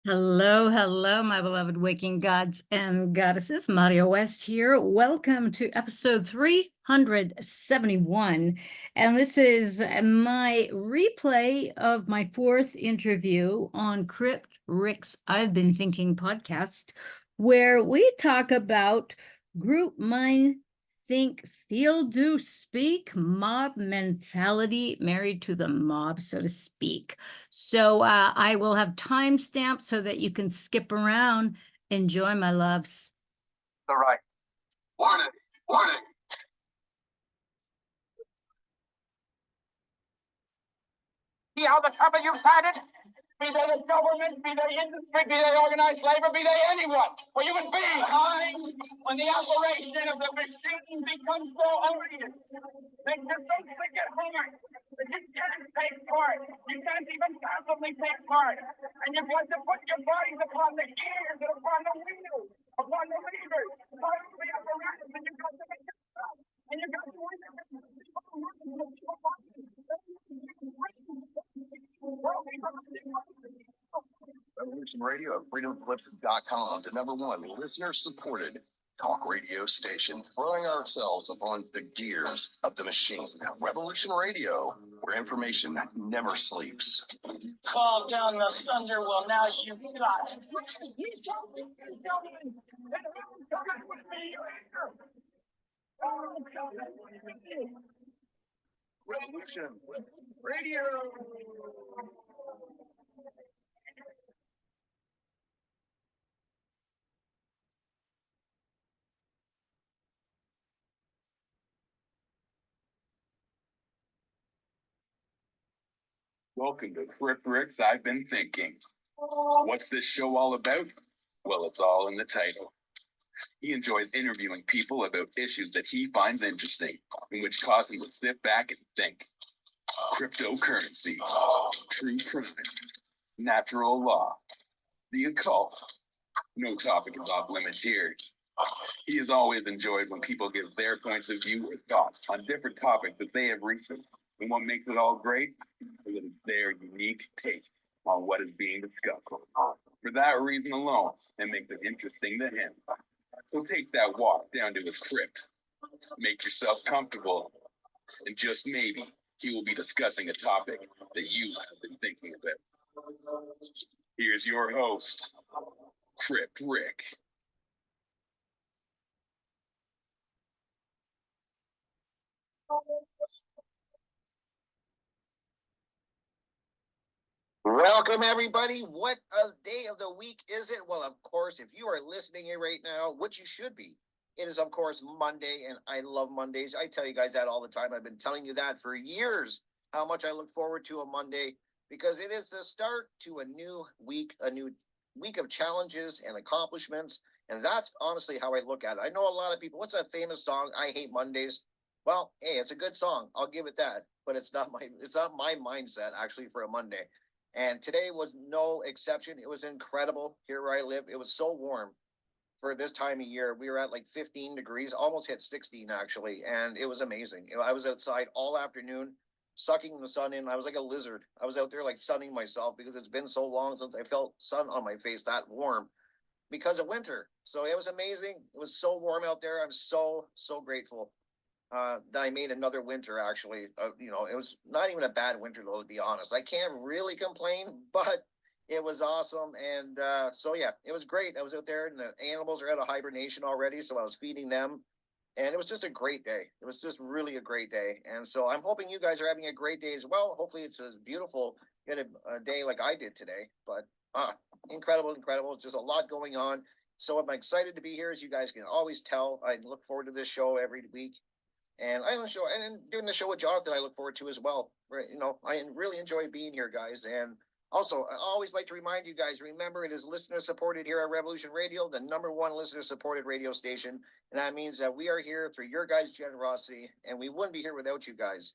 Hello, hello, my beloved waking gods and goddesses. Marja West here. Welcome to episode 371. And this is my replay of my fourth interview on Crypt, Rick's I've Been Thinking podcast, where we talk about group mind, think, feel, do, speak, mob mentality, married to the mob, so to speak. So I will have timestamps so that you can skip around. Enjoy, my loves. All right. Warning, warning. See how the trouble you've started? Be they the government, be they industry, be they organized labor, be they anyone, or human beings. When the operation of the machine becomes so odious, makes you so sick at heart that you can't take part. You can't even possibly take part. And you've got to put your bodies upon the gears and upon the wheels, upon the levers, upon the apparatus, and you've got to make it stop. And you've got to wait for the Revolution Radio at freedomflips.com, the #1 listener-supported talk radio station, throwing ourselves upon the gears of the machine. Revolution Radio, where information never sleeps. Call down the thunder. Well, now you've got it. Revolution Radio. Welcome to Crypt Rick's I've Been Thinking. What's this show all about? Well, it's all in the title. He enjoys interviewing people about issues that he finds interesting, and which cause him to sit back and think. Cryptocurrency, true crime, natural law, the occult. No topic is off limits here. He has always enjoyed when people give their points of view or thoughts on different topics that they have researched. And what makes it all great is that it's their unique take on what is being discussed. For that reason alone, it makes it interesting to him. So take that walk down to his crypt. Make yourself comfortable, and just maybe he will be discussing a topic that you have been thinking about. Here's your host, Crypt Rick. Welcome, everybody. What a day of the week is it? Well, of course, if you are listening here right now, which you should be, it is, of course, Monday, and I love Mondays. I tell you guys that all the time. I've been telling you that for years, how much I look forward to a Monday, because it is the start to a new week of challenges and accomplishments, and that's honestly how I look at it. I know a lot of people, what's that famous song, I Hate Mondays? Well, hey, it's a good song. I'll give it that, but it's not my mindset, actually, for a Monday. And today was no exception. It was incredible here where I live. It was so warm for this time of year. We were at like 15 degrees, almost hit 16 actually, and it was amazing. I was outside all afternoon, sucking the sun in. I was like a lizard. I was out there like sunning myself because it's been so long since I felt sun on my face that warm because of winter. So it was amazing. It was so warm out there. I'm so grateful that I made another winter, actually. It was not even a bad winter, though, to be honest. I can't really complain, but it was awesome. And so, yeah, it was great. I was out there, and the animals are out of hibernation already, so I was feeding them. And it was just a great day. It was just really a great day. And so I'm hoping you guys are having a great day as well. Hopefully it's as beautiful in a day like I did today. But incredible. It's just a lot going on. So I'm excited to be here, as you guys can always tell. I look forward to this show every week. And doing the show with Jonathan, I look forward to as well. I really enjoy being here, guys. And also, I always like to remind you guys, remember, it is listener-supported here at Revolution Radio, the #1 listener-supported radio station. And that means that we are here through your guys' generosity, and we wouldn't be here without you guys.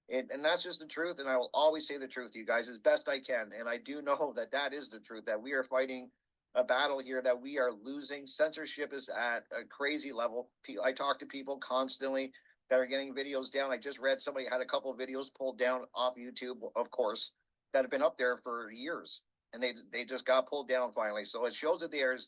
And that's just the truth, and I will always say the truth to you guys as best I can. And I do know that is the truth, that we are fighting a battle here that we are losing. Censorship is at a crazy level. I talk to people constantly that are getting videos down. I just read somebody had a couple of videos pulled down off YouTube, of course, that have been up there for years. and they just got pulled down finally. So it shows that they're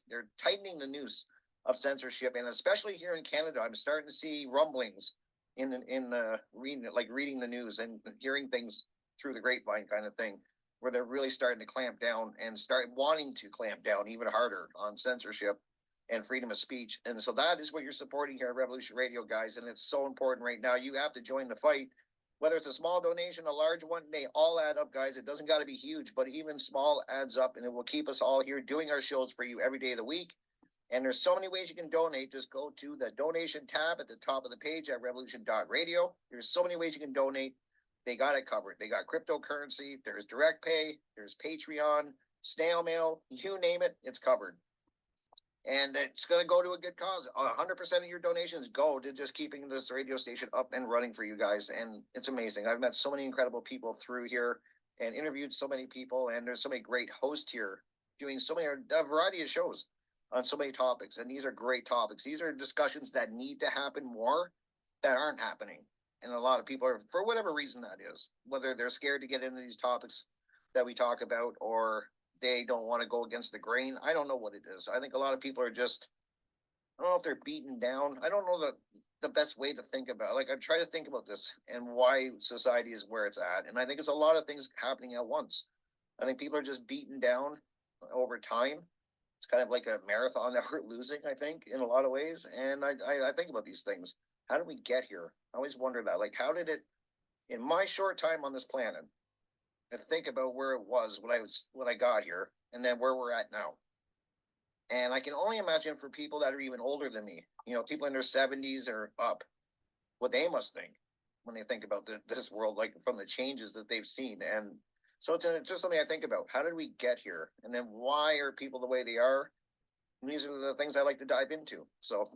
tightening the noose of censorship, and especially here in Canada, I'm starting to see rumblings in the reading the news and hearing things through the grapevine kind of thing, where they're really starting to clamp down and start wanting to clamp down even harder on censorship and freedom of speech. And so that is what you're supporting here at Revolution Radio, guys. And it's so important right now. You have to join the fight. Whether it's a small donation, a large one, they all add up, guys. It doesn't got to be huge, but even small adds up, and it will keep us all here doing our shows for you every day of the week. And there's so many ways you can donate. Just go to the donation tab at the top of the page at revolution.radio. There's so many ways you can donate. They got it covered. They got cryptocurrency. There's direct pay. There's Patreon, snail mail. You name it, it's covered. And it's going to go to a good cause. 100% of your donations go to just keeping this radio station up and running for you guys. And it's amazing. I've met so many incredible people through here and interviewed so many people. And there's so many great hosts here doing a variety of shows on so many topics. And these are great topics. These are discussions that need to happen more that aren't happening. And a lot of people are, for whatever reason that is, whether they're scared to get into these topics that we talk about, or they don't want to go against the grain. I don't know what it is. I think a lot of people are just, I don't know if they're beaten down. I don't know the best way to think about it. Like, I've tried to think about this and why society is where it's at. And I think it's a lot of things happening at once. I think people are just beaten down over time. It's kind of like a marathon that we're losing, I think, in a lot of ways. And I think about these things. How did we get here? I always wonder that. Like, how did it, in my short time on this planet, and think about where it was when I got here, and then where we're at now. And I can only imagine for people that are even older than me, people in their 70s or up, what they must think when they think about this world, like from the changes that they've seen. And so it's just something I think about. How did we get here? And then why are people the way they are? And these are the things I like to dive into. So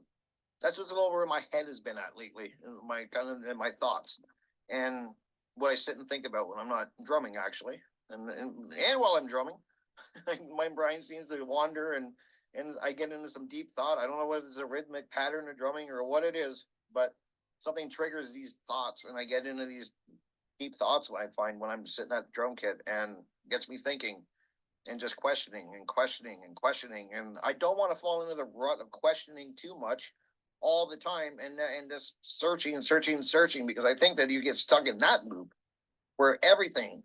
that's just a little where my head has been at lately, in my thoughts. And what I sit and think about when I'm not drumming, actually, and while I'm drumming, my brain seems to wander, and I get into some deep thought. I don't know whether it's a rhythmic pattern of drumming or what it is, but something triggers these thoughts, and I get into these deep thoughts when I find when I'm sitting at the drum kit, and gets me thinking and just questioning and questioning and questioning. And I don't want to fall into the rut of questioning too much all the time and just searching and searching and searching, because I think that you get stuck in that loop where everything,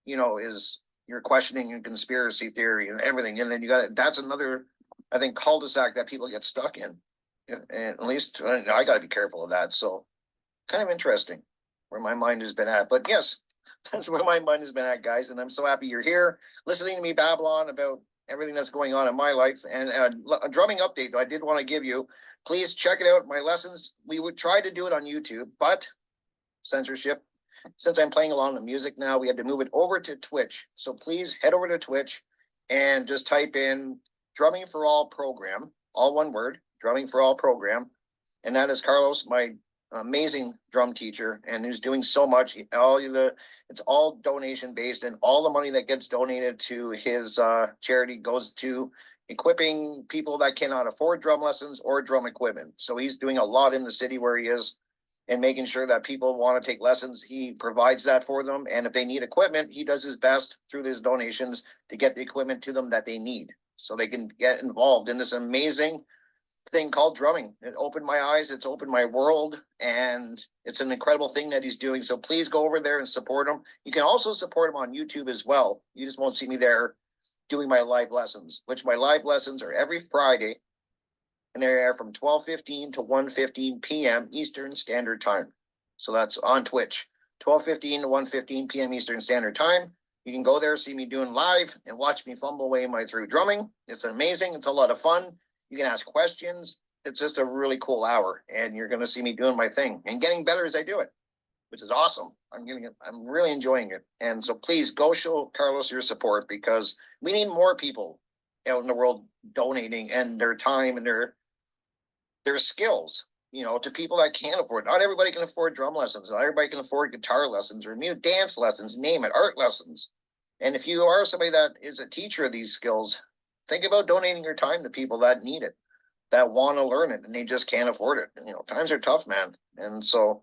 is you're questioning and conspiracy theory and everything. And then that's another, I think, cul-de-sac that people get stuck in. And at least I got to be careful of that. So kind of interesting where my mind has been at. But yes, that's where my mind has been at, guys. And I'm so happy you're here listening to me babble on about everything that's going on in my life. And a drumming update, though, I did want to give you. Please check it out. My lessons, we would try to do it on YouTube, but censorship. Since I'm playing along with music now, we had to move it over to Twitch. So please head over to Twitch and just type in Drumming for All program, all one word, Drumming for All program. And that is Carlos, my amazing drum teacher, and who's doing so much. It's all donation based, and all the money that gets donated to his charity goes to equipping people that cannot afford drum lessons or drum equipment. So he's doing a lot in the city where he is, and making sure that people want to take lessons. He provides that for them, and if they need equipment, he does his best through his donations to get the equipment to them that they need, so they can get involved in this amazing thing called drumming. It opened my eyes, it's opened my world, and it's an incredible thing that he's doing. So please go over there and support him. You can also support him on YouTube as well. You just won't see me there doing my live lessons, which my live lessons are every Friday, and they're from 12:15 to 1:15 p.m. Eastern Standard Time. So that's on Twitch, 12:15 to 1:15 p.m. Eastern Standard Time. You can go there, see me doing live, and watch me fumble away my through drumming. It's amazing. It's a lot of fun. You can ask questions. It's just a really cool hour, and you're going to see me doing my thing and getting better as I do it, which is awesome. I'm really enjoying it. And so please go show Carlos your support, because we need more people out in the world donating and their time and their skills, to people that can't afford. Not everybody can afford drum lessons. Not everybody can afford guitar lessons or dance lessons, name it, art lessons. And if you are somebody that is a teacher of these skills, think about donating your time to people that need it, that want to learn it, and they just can't afford it. Times are tough, man. And so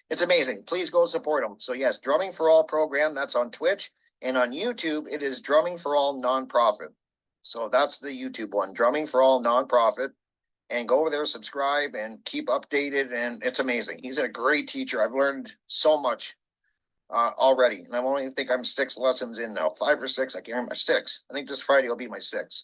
it's amazing. Please go support them. So yes, Drumming for All program, that's on Twitch. And on YouTube, it is Drumming for All Nonprofit. So that's the YouTube one, Drumming for All Nonprofit. And go over there, subscribe, and keep updated. And it's amazing. He's a great teacher. I've learned so much already. And I think I'm 6 lessons in now, 5 or 6. I can't remember. 6. I think this Friday will be my 6th.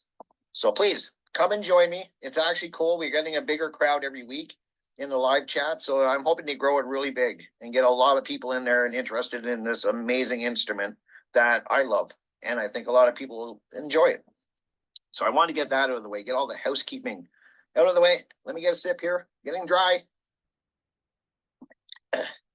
So please come and join me. It's actually cool. We're getting a bigger crowd every week in the live chat. So I'm hoping to grow it really big and get a lot of people in there and interested in this amazing instrument that I love. And I think a lot of people will enjoy it. So I want to get that out of the way, get all the housekeeping out of the way. Let me get a sip here. Getting dry.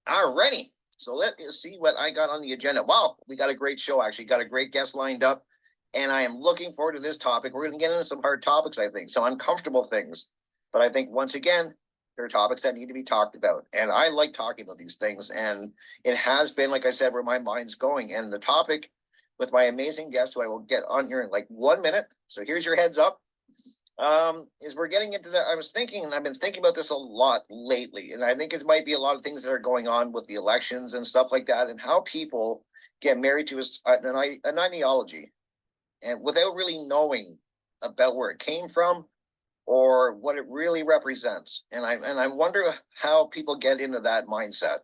Alrighty. So let's see what I got on the agenda. Wow, we got a great show, actually. Got a great guest lined up. And I am looking forward to this topic. We're going to get into some hard topics, I think, some uncomfortable things. But I think, once again, there are topics that need to be talked about. And I like talking about these things. And it has been, like I said, where my mind's going. And the topic with my amazing guest, who I will get on here in like 1 minute. So here's your heads up. Is we're getting into that. I was thinking, and I've been thinking about this a lot lately, and I think it might be a lot of things that are going on with the elections and stuff like that, and how people get married to an ideology, and without really knowing about where it came from or what it really represents. And I wonder how people get into that mindset.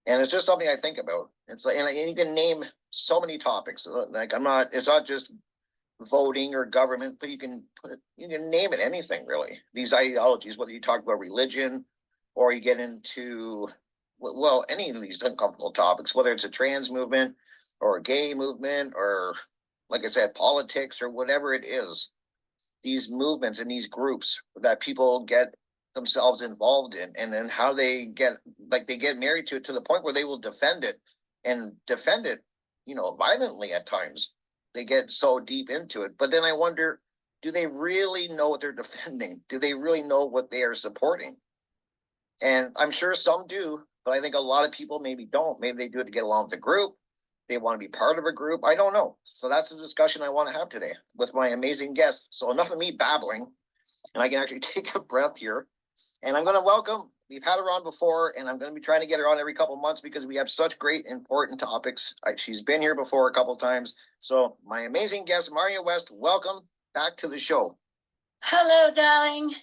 And it's just something I think about. It's like, and you can name so many topics. Like it's not just voting or government, but you can name it, anything really. These ideologies, whether you talk about religion or you get into, well, any of these uncomfortable topics, whether it's a trans movement or a gay movement or, like I said, politics or whatever it is, these movements and these groups that people get themselves involved in, and then how they get married to it to the point where they will defend it, violently at times. They get so deep into it. But then I wonder, do they really know what they're defending? Do they really know what they are supporting? And I'm sure some do, but I think a lot of people maybe don't. Maybe they do it to get along with the group. They want to be part of a group. I don't know. So that's the discussion I want to have today with my amazing guest. So enough of me babbling, and I can actually take a breath here. And I'm going to welcome, we've had her on before, and I'm going to be trying to get her on every couple of months because we have such great, important topics. She's been here before a couple of times. So my amazing guest, Marja West, welcome back to the show. Hello, darling.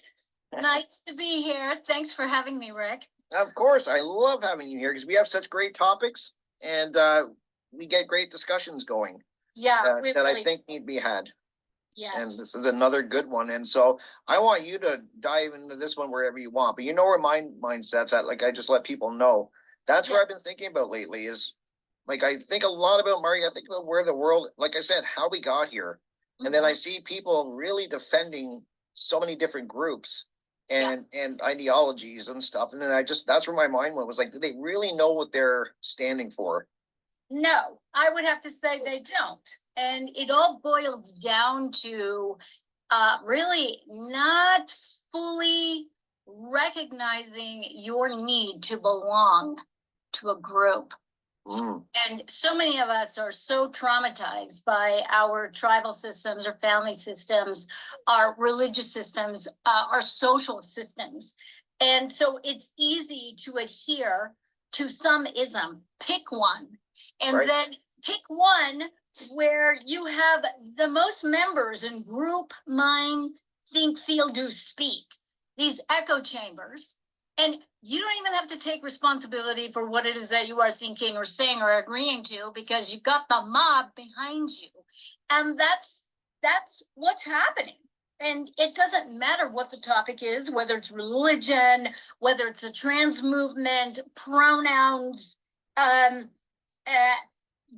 Nice to be here. Thanks for having me, Rick. Of course. I love having you here because we have such great topics, and we get great discussions going. Yeah, that I think need to be had. Yeah. And this is another good one. And so I want you to dive into this one wherever you want. But you know where my mindset's at. Like, I just let people know. That's what I've been thinking about lately is, like, I think a lot about Marja. I think about where the world, like I said, how we got here. And then I see people really defending so many different groups and ideologies and stuff. And then that's where my mind went, was like, do they really know what they're standing for? No, I would have to say they don't. And it all boils down to really not fully recognizing your need to belong to a group. And so many of us are so traumatized by our tribal systems or family systems, our religious systems, our social systems. And so it's easy to adhere to some ism, pick one, and then pick one where you have the most members in group, mind, think, feel, do, speak, these echo chambers. And you don't even have to take responsibility for what it is that you are thinking or saying or agreeing to, because you've got the mob behind you. And that's what's happening. And it doesn't matter what the topic is, whether it's religion, whether it's a trans movement, pronouns,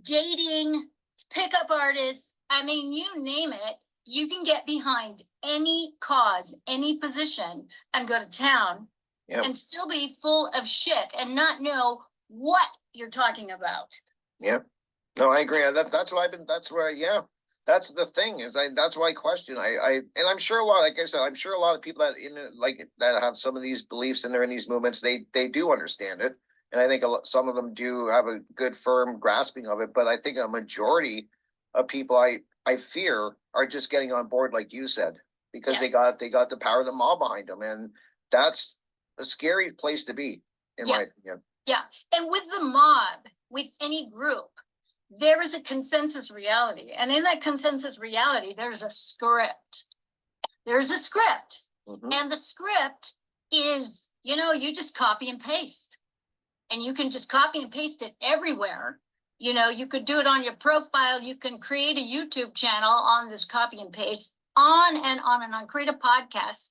dating, pickup artists. I mean, you name it, you can get behind any cause, any position, and go to town and still be full of shit and not know what you're talking about. Yeah. No, I agree. That's the thing is, that's why I question. And I'm sure like I said, I'm sure a lot of people that have some of these beliefs and they're in these movements, they do understand it. And I think some of them do have a good, firm grasping of it. But I think a majority of people, I fear, are just getting on board, like you said, because they got the power of the mob behind them. And that's a scary place to be, in my opinion. Yeah. And with the mob, with any group, there is a consensus reality. And in that consensus reality, there's a script. There's a script. And the script is, you just copy and paste. And you can just copy and paste it everywhere. You could do it on your profile. You can create a YouTube channel on this copy and paste, on and on and on. Create a podcast.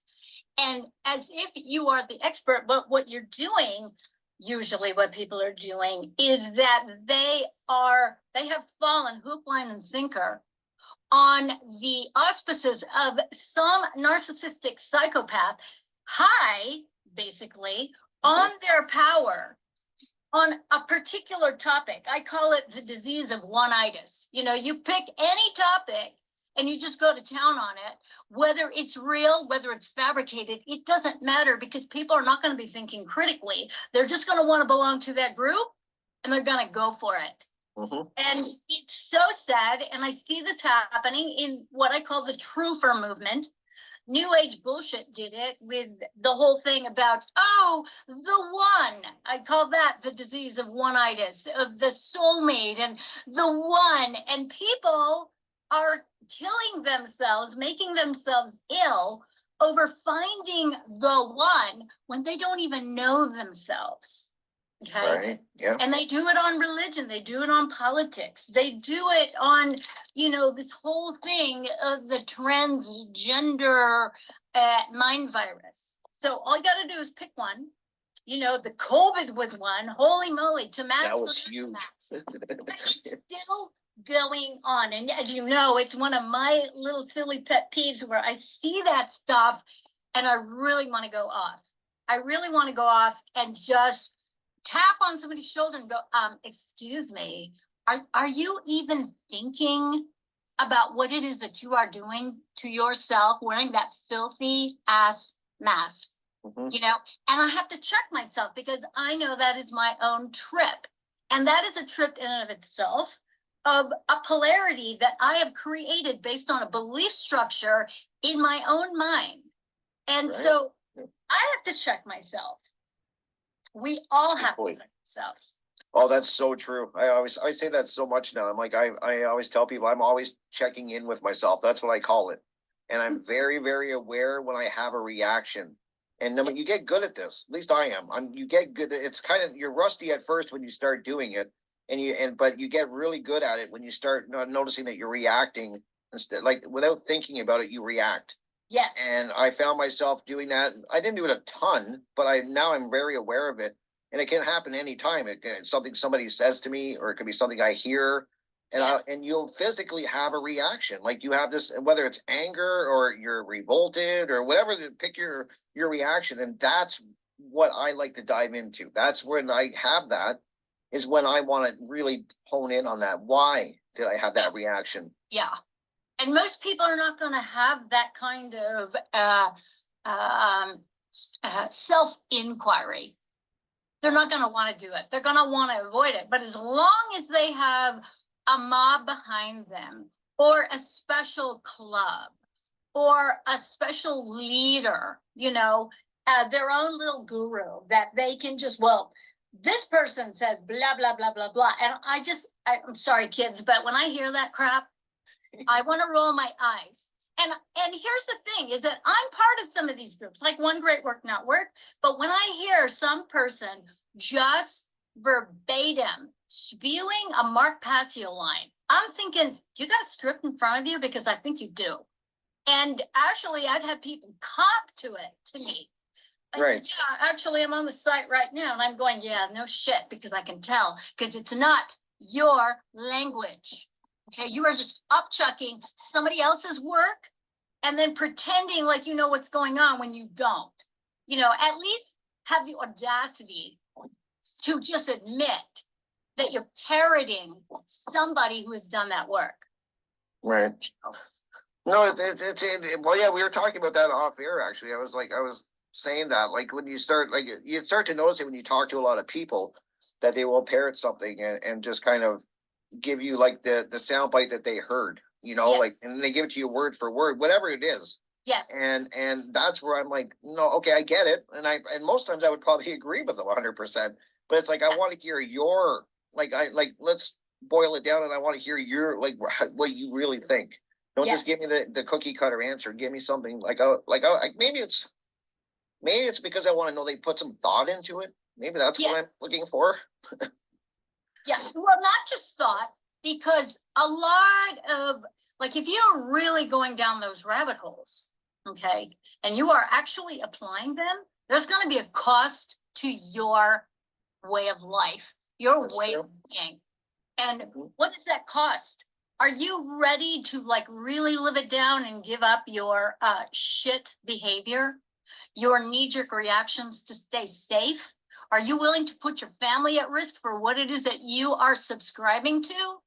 And as if you are the expert, but what you're doing, usually what people are doing, is that they have fallen hook, line, and sinker on the auspices of some narcissistic psychopath, high, basically, on their power, on a particular topic. I call it the disease of ONE-itis. You pick any topic and you just go to town on it, whether it's real, whether it's fabricated, it doesn't matter, because people are not going to be thinking critically. They're just going to want to belong to that group, and they're going to go for it. And it's so sad, and I see this happening in what I call the truther movement. New Age bullshit did it with the whole thing about, the one. I call that the disease of ONE-itis, of the soulmate, and the one. And people are killing themselves, making themselves ill over finding the one when they don't even know themselves. Okay. Right. Yeah. And they do it on religion. They do it on politics. They do it on, this whole thing of the transgender mind virus. So all you got to do is pick one. The COVID was one. Holy moly. That was huge. It's still going on. And as you know, it's one of my little silly pet peeves where I see that stuff and I really want to go off. I really want to go off and just tap on somebody's shoulder and go, excuse me, are you even thinking about what it is that you are doing to yourself wearing that filthy ass mask? And I have to check myself, because I know that is my own trip. And that is a trip in and of itself, of a polarity that I have created based on a belief structure in my own mind. And so I have to check myself. We all have to check ourselves. Oh, that's so true. I say that so much now. I'm like, I always tell people I'm always checking in with myself. That's what I call it. And I'm very, very aware when I have a reaction. And then when you get good at this, at least I am. You get good. It's kind of, you're rusty at first when you start doing it, but you get really good at it when you start noticing that you're reacting instead, like without thinking about it, you react. Yes. And I found myself doing that. I didn't do it a ton, but now I'm very aware of it. And it can happen anytime. It's something somebody says to me, or it could be something I hear. And you'll physically have a reaction. Like you have this, whether it's anger or you're revolted or whatever, pick your reaction. And that's what I like to dive into. That's when I have that, is when I want to really hone in on that. Why did I have that reaction? Yeah. And most people are not going to have that kind of self-inquiry. They're not going to want to do it. They're going to want to avoid it. But as long as they have a mob behind them, or a special club, or a special leader, their own little guru that they can just, this person says blah, blah, blah, blah, blah. And I'm sorry, kids, but when I hear that crap, I want to roll my eyes. And here's the thing, is that I'm part of some of these groups, like One Great Work Network. But when I hear some person just verbatim spewing a Mark Passio line, I'm thinking, you got a script in front of you? Because I think you do. And actually, I've had people cop to me. Right. Yeah, actually, I'm on the site right now, and I'm going, yeah, no shit, because I can tell, because it's not your language. Okay, you are just upchucking somebody else's work and then pretending like you know what's going on when you don't. At least have the audacity to just admit that you're parroting somebody who has done that work. Right. No, well, yeah, we were talking about that off air, actually. I was saying that, like, when you start to notice it when you talk to a lot of people, that they will parrot something and just kind of give you like the soundbite that they heard, yes. Like, and they give it to you word for word, whatever it is. Yes. And that's where I'm like, no, okay, I get it. And most times I would probably agree with them 100%, but it's like, I want to hear your, let's boil it down, and I want to hear your like what you really think. Don't just give me the cookie cutter answer. Give me something like maybe it's because I want to know they put some thought into it. Maybe that's what I'm looking for. Yeah, well, not just thought, because a lot of, like, if you're really going down those rabbit holes, okay, and you are actually applying them, there's going to be a cost to your way of life, your way of being. And what does that cost? Are you ready to, like, really live it down and give up your shit behavior, your knee-jerk reactions to stay safe? Are you willing to put your family at risk for what it is that you are subscribing to?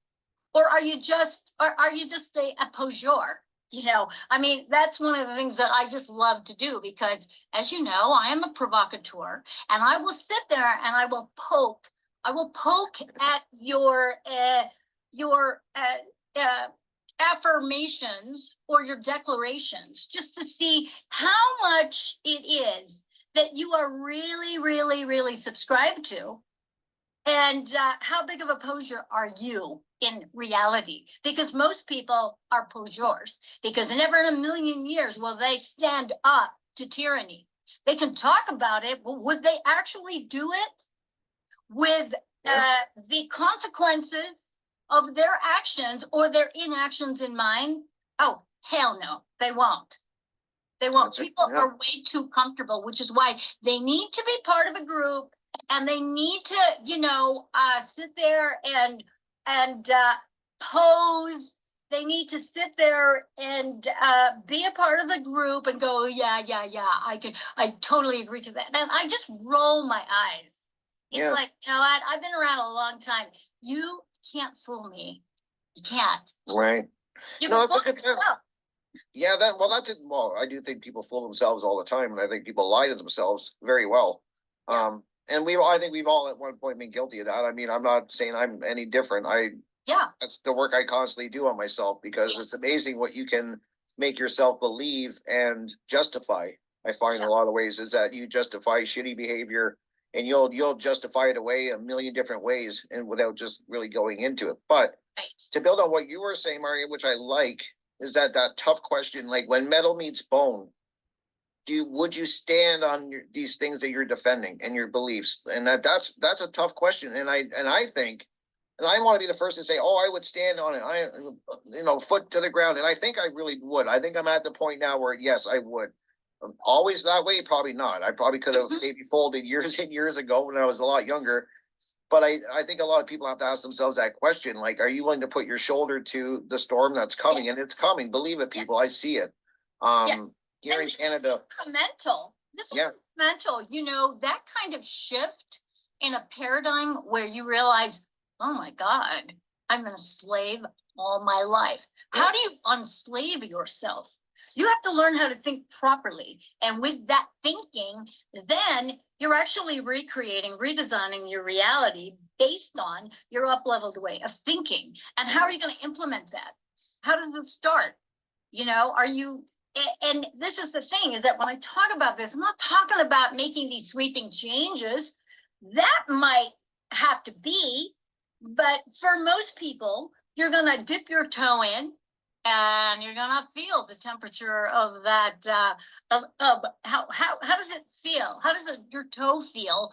Or are you just a poseur? You know, I mean, that's one of the things that I just love to do, because, as you know, I am a provocateur, and I will sit there and I will poke at your affirmations or your declarations, just to see how much it is that you are really, really, really subscribed to, and how big of a poseur are you in reality? Because most people are poseurs, because never in a million years will they stand up to tyranny. They can talk about it, but would they actually do it with the consequences of their actions or their inactions in mind? Oh, hell no, they won't. They won't. People are way too comfortable, which is why they need to be part of a group, and they need to, you know, sit there and pose. They need to sit there and be a part of the group and go, yeah, I totally agree to that. And I just roll my eyes. It's like, you know what? I've been around a long time. You can't fool me. You can't. Right. You can fool yourself. Yeah, that's it. Well, I do think people fool themselves all the time, and I think people lie to themselves very well. And I think we've all at one point been guilty of that. I mean, I'm not saying I'm any different. That's the work I constantly do on myself, because it's amazing what you can make yourself believe and justify. I find a lot of ways is that you justify shitty behavior, and you'll justify it away a million different ways, and without just really going into it. But to build on what you were saying, Marja, which I like, is that tough question, like when metal meets bone, would you stand on these things that you're defending and your beliefs? And that's a tough question. And I think, and I want to be the first to say, oh, I would stand on it. Foot to the ground. And I think I really would. I think I'm at the point now where, yes, I would. Always that way? Probably not. I probably could have maybe folded years and years ago when I was a lot younger. But I think a lot of people have to ask themselves that question, like, are you willing to put your shoulder to the storm that's coming? And it's coming. Believe it, people. I see it. Here in Canada. This is mental. You know, that kind of shift in a paradigm where you realize, oh my God, I've been a slave all my life. How do you unslave yourself? You have to learn how to think properly. And with that thinking, then you're actually redesigning your reality based on your up-leveled way of thinking. And how are you going to implement that? How does it start? You know, and this is the thing, is that when I talk about this, I'm not talking about making these sweeping changes. That might have to be, but for most people, you're going to dip your toe in, and you're gonna feel the temperature of that. How does it feel? How does your toe feel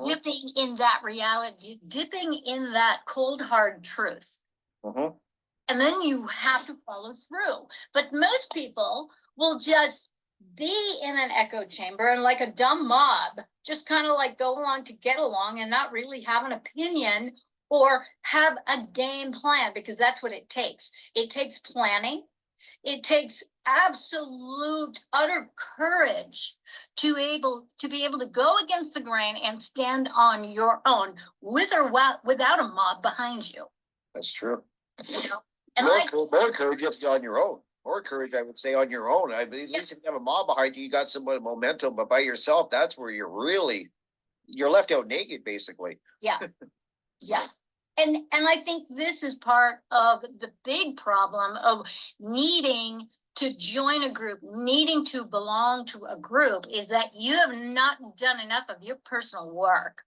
dipping in that reality, dipping in that cold hard truth? And then you have to follow through. But most people will just be in an echo chamber and, like a dumb mob, just kind of like go along to get along and not really have an opinion or have a game plan, because that's what it takes. It takes planning. It takes absolute, utter courage to be able to go against the grain and stand on your own, with or without a mob behind you. That's true. You know? And more courage you have to do on your own. More courage, I would say, on your own. I mean, at least if you have a mob behind you, you got some momentum. But by yourself, that's where you're left out naked, basically. Yeah. And I think this is part of the big problem of needing to join a group, needing to belong to a group, is that you have not done enough of your personal work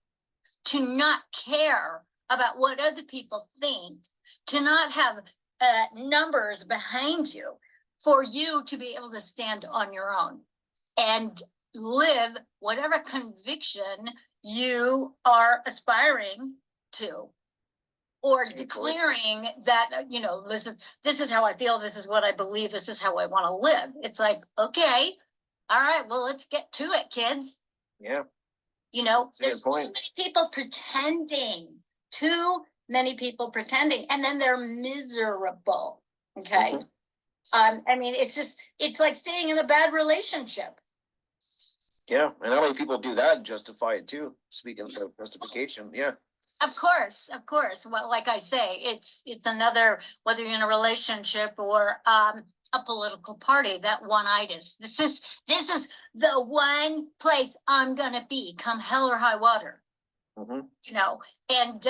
to not care about what other people think, to not have numbers behind you, for you to be able to stand on your own and live whatever conviction you are aspiring to, or declaring that, you know, this is how I feel, this is what I believe, this is how I want to live. It's like, okay, all right, well, let's get to it, kids. Yeah. You know, That's a good there's too point. many people pretending, too many people pretending, and then they're miserable. Okay. Mhm. I mean, it's like staying in a bad relationship. Yeah, and how many people do that and justify it too? Speaking of justification, yeah. Of course, of course. Well, like I say, it's another, whether you're in a relationship or a political party, that one-itis. This is the one place I'm gonna be, come hell or high water. Hmm. You know, and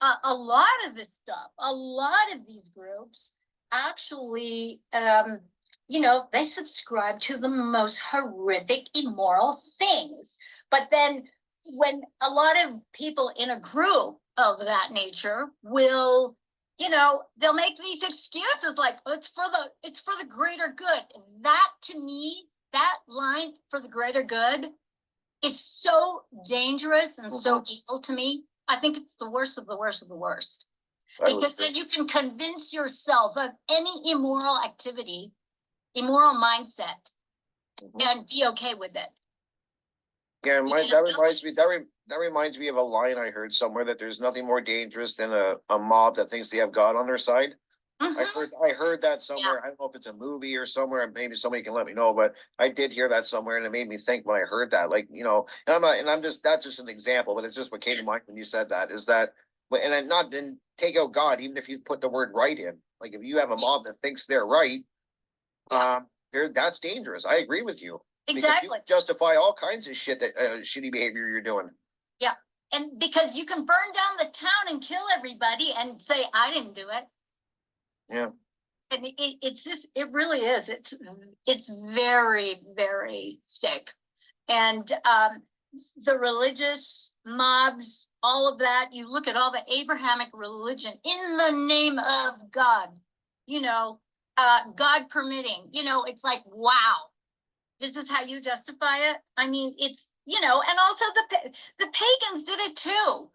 a lot of this stuff, a lot of these groups actually, you know, they subscribe to the most horrific, immoral things. But then when a lot of people in a group of that nature will, you know, they'll make these excuses like, oh, it's for the greater good. That, to me, that line, for the greater good, is so dangerous and so evil to me. I think it's the worst of the worst of the worst. Because then you can convince yourself of any immoral activity, immoral mindset, and be okay with it. Yeah, that reminds me of a line I heard somewhere, that there's nothing more dangerous than a mob that thinks they have God on their side. I heard that somewhere. I don't know if it's a movie or somewhere. Maybe somebody can let me know, but I did hear that somewhere, and it made me think when I heard that. Like, you know, that's just an example, but it's just what came to mind when you said that. Is that, and take out God, even if you put the word right in. Like, if you have a mob that thinks they're right, that's dangerous. I agree with you. Exactly. You justify all kinds of shit, that shitty behavior you're doing. Yeah, and because you can burn down the town and kill everybody and say, I didn't do it. Yeah. And it's just, it really is. It's very, very sick. And the religious mobs, all of that, you look at all the Abrahamic religion in the name of God, you know, God permitting, you know, it's like, wow, this is how you justify it. I mean, it's, you know, and also the pagans did it too.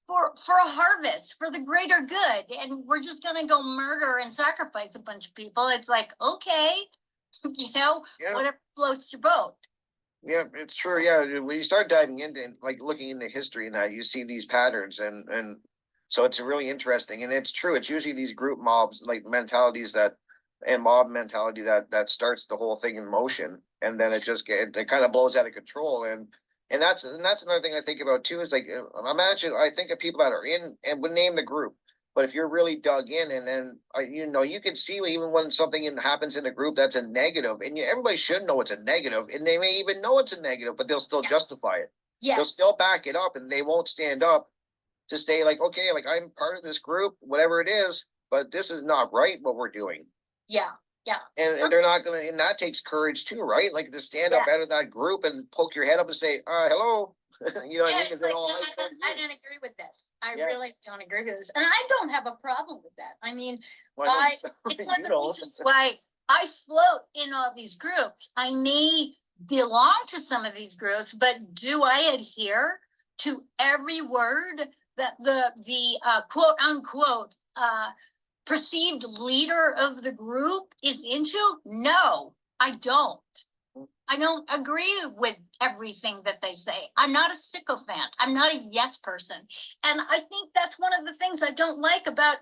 For a harvest, for the greater good, and we're just gonna go murder and sacrifice a bunch of people. It's like, okay, you know, whatever floats your boat. Yeah, it's true. Yeah, when you start diving into, like, looking into history and that, you see these patterns, and so it's really interesting. And it's true. It's usually these group mobs, like mentalities and mob mentality that starts the whole thing in motion, and then it kind of blows out of control. And that's another thing I think about too, is like, imagine, I think of people that are in, and would name the group, but if you're really dug in, and then you know, you can see even when something happens in a group that's a negative, and everybody should know it's a negative, and they may even know it's a negative, but they'll still justify it. Yeah. They'll still back it up, and they won't stand up to say, like, okay, like, I'm part of this group, whatever it is, but this is not right what we're doing. Yeah. Yeah. And they're not going to, and that takes courage too, right? Like, to stand up out of that group and poke your head up and say, hello. You know what I mean? Like, I don't agree with this. I really don't agree with this. And I don't have a problem with that. I mean, it's one of the reasons why I float in all these groups. I may belong to some of these groups, but do I adhere to every word that the quote unquote perceived leader of the group is into? No, I don't. I don't agree with everything that they say. I'm not a sycophant. I'm not a yes person. And I think that's one of the things I don't like about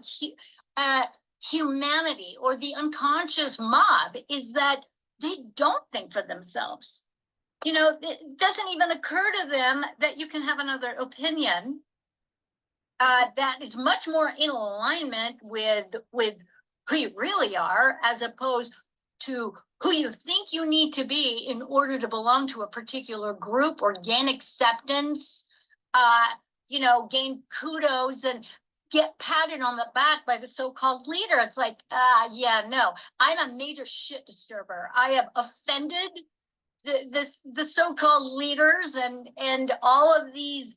humanity or the unconscious mob, is that they don't think for themselves. You know, it doesn't even occur to them that you can have another opinion that is much more in alignment with who you really are, as opposed to who you think you need to be in order to belong to a particular group or gain acceptance, you know, gain kudos and get patted on the back by the so-called leader. It's like, yeah, no, I'm a major shit disturber. I have offended the so-called leaders and all of these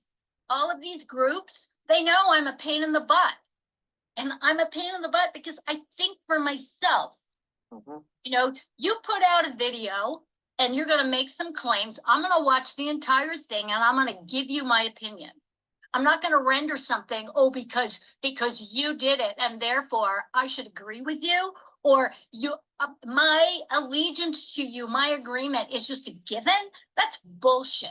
groups they know I'm a pain in the butt. And I'm a pain in the butt because I think for myself. Mhm. You know, you put out a video and you're going to make some claims. I'm going to watch the entire thing and I'm going to give you my opinion. I'm not going to render something, oh, because you did it and therefore I should agree with you, or my allegiance to you, my agreement is just a given. That's bullshit.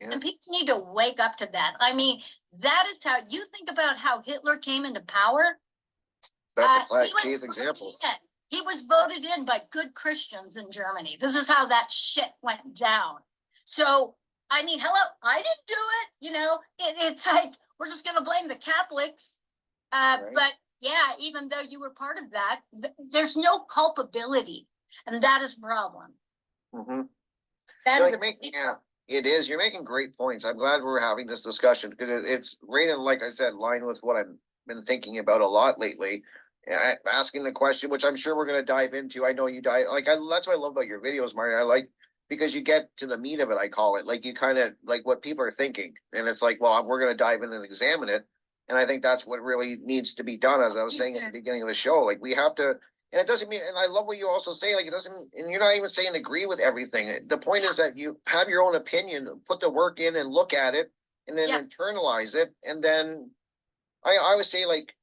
Yeah. And people need to wake up to that. I mean, that is how you think about how Hitler came into power. That's a He was case example. He was voted in by good Christians in Germany. This is how that shit went down. So, I mean, hello, I didn't do it. You know, it's like, we're just going to blame the Catholics. Right. But yeah, even though you were part of that, there's no culpability. And that is a problem. Mhm. That No, is you yeah, it is. You're making great points. I'm glad we're having this discussion because it's right in, like I said, line with what I've been thinking about a lot lately. Asking the question, which I'm sure we're going to dive into. I know you dive that's what I love about your videos, Marja. I like because you get to the meat of it. I call it like you kind of like what people are thinking, and it's like, well, we're going to dive in and examine it. And I think that's what really needs to be done. As I was saying at the beginning of the show, like we have to. And it doesn't mean, and I love what you also say, like it doesn't, and you're not even saying agree with everything. The point is that you have your own opinion, put the work in and look at it and then internalize it. And then I always say, like,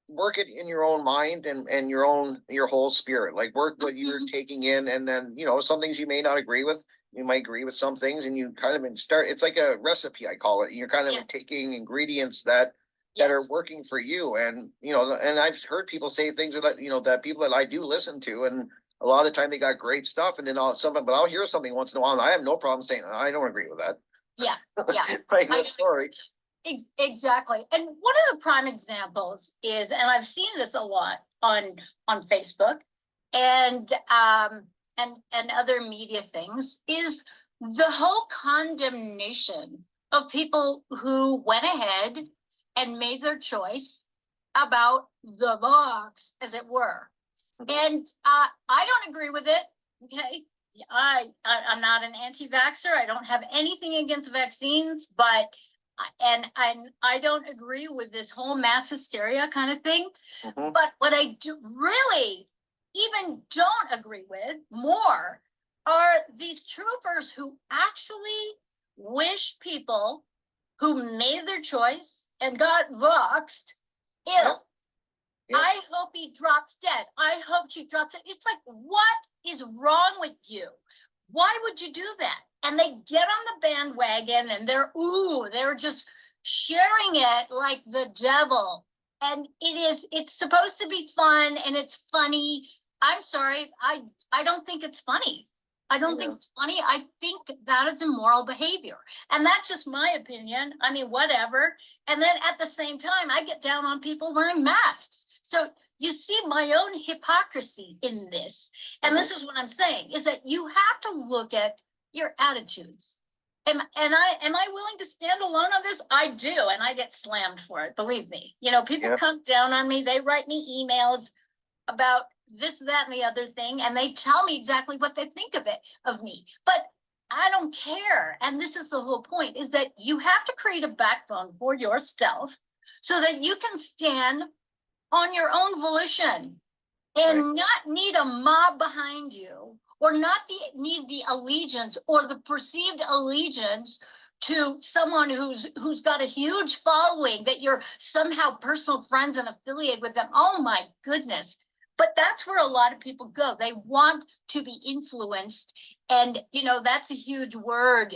work it in your own mind and your whole spirit, like work what you're taking in. And then, you know, some things you may not agree with, you might agree with some things, and you kind of it's like a recipe, I call it. You're kind of taking ingredients that are working for you. And, you know, and I've heard people say things that, you know, that people that I do listen to, and a lot of the time they got great stuff. And then I'll hear something once in a while, and I have no problem saying, I don't agree with that. Yeah. Yeah. Like, sorry. Exactly. And one of the prime examples is, and I've seen this a lot on Facebook and other media things, is the whole condemnation of people who went ahead and made their choice about the box, as it were. And I don't agree with it. Okay. I'm not an anti-vaxxer. I don't have anything against vaccines, but and I don't agree with this whole mass hysteria kind of thing. But what I do really even don't agree with more are these troopers who actually wish people who made their choice and got voxed ill. Yep. I hope he drops dead. I hope she drops it. It's like, what is wrong with you? Why would you do that? And they get on the bandwagon and they're just sharing it like the devil. And it's supposed to be fun and it's funny. I'm sorry, I don't think it's funny. I don't think it's funny. I think that is immoral behavior. And that's just my opinion. I mean, whatever. And then at the same time, I get down on people wearing masks. So you see my own hypocrisy in this. And this is what I'm saying, is that you have to look at your attitudes. Am I willing to stand alone on this? I do, and I get slammed for it, believe me. You know, people come down on me, they write me emails about this, that, and the other thing, and they tell me exactly what they think of me. But I don't care. And this is the whole point, is that you have to create a backbone for yourself so that you can stand on your own volition and not need a mob behind you, or not need the allegiance or the perceived allegiance to someone who's got a huge following, that you're somehow personal friends and affiliated with them. Oh my goodness. But that's where a lot of people go. They want to be influenced. And, you know, that's a huge word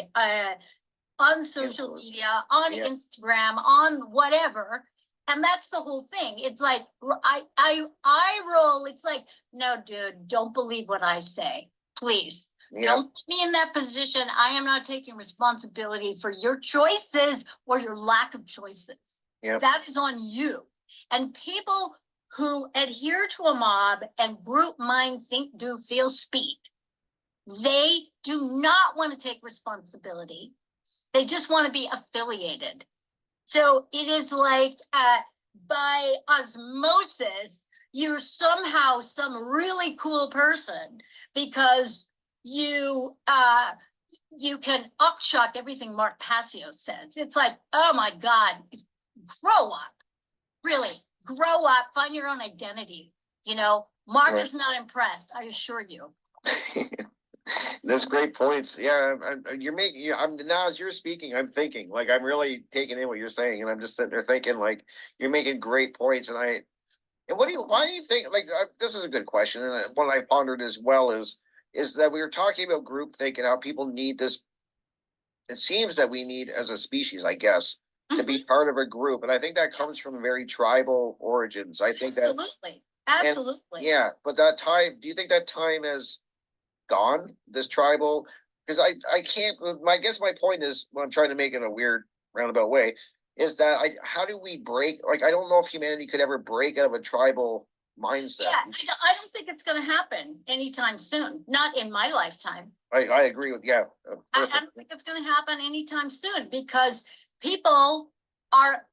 on social media, on Instagram, on whatever. And that's the whole thing. It's like, I roll. It's like, no, dude, don't believe what I say. Please. Don't put me in that position. I am not taking responsibility for your choices or your lack of choices. That is on you. And people who adhere to a mob and brute mind, think, do, feel, speak, they do not want to take responsibility. They just want to be affiliated. So it is like by osmosis, you're somehow some really cool person because you can upchuck everything Mark Passio says. It's like, oh my God, grow up. Really, grow up, find your own identity. Marja's not impressed, I assure you. That's great points. Yeah, you're making. I'm now as you're speaking, I'm thinking like I'm really taking in what you're saying, and I'm just sitting there thinking like you're making great points. And why do you think like this is a good question, and what I pondered as well is that we were talking about groupthink and how people need this. It seems that we need as a species, I guess, to be part of a group, and I think that comes from very tribal origins. I think that absolutely. Yeah, but that time. Do you think that time has gone, this tribal? Because I can't. I guess my point is, what I'm trying to make in a weird roundabout way, is that how do we break? Like, I don't know if humanity could ever break out of a tribal mindset. Yeah, I don't think it's going to happen anytime soon. Not in my lifetime. I agree with I don't think it's going to happen anytime soon because people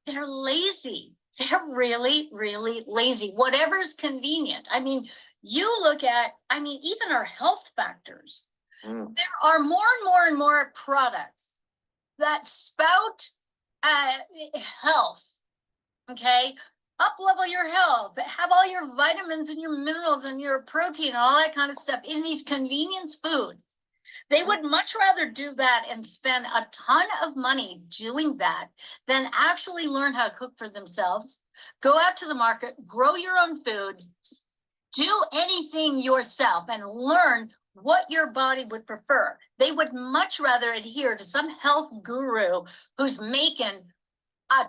they're lazy. They're really, really lazy. Whatever's convenient. I mean, you look at, even our health factors. There are more and more and more products that spout health, okay? Up-level your health, have all your vitamins and your minerals and your protein and all that kind of stuff in these convenience foods. They would much rather do that and spend a ton of money doing that than actually learn how to cook for themselves, go out to the market, grow your own food, do anything yourself and learn what your body would prefer. They would much rather adhere to some health guru who's making a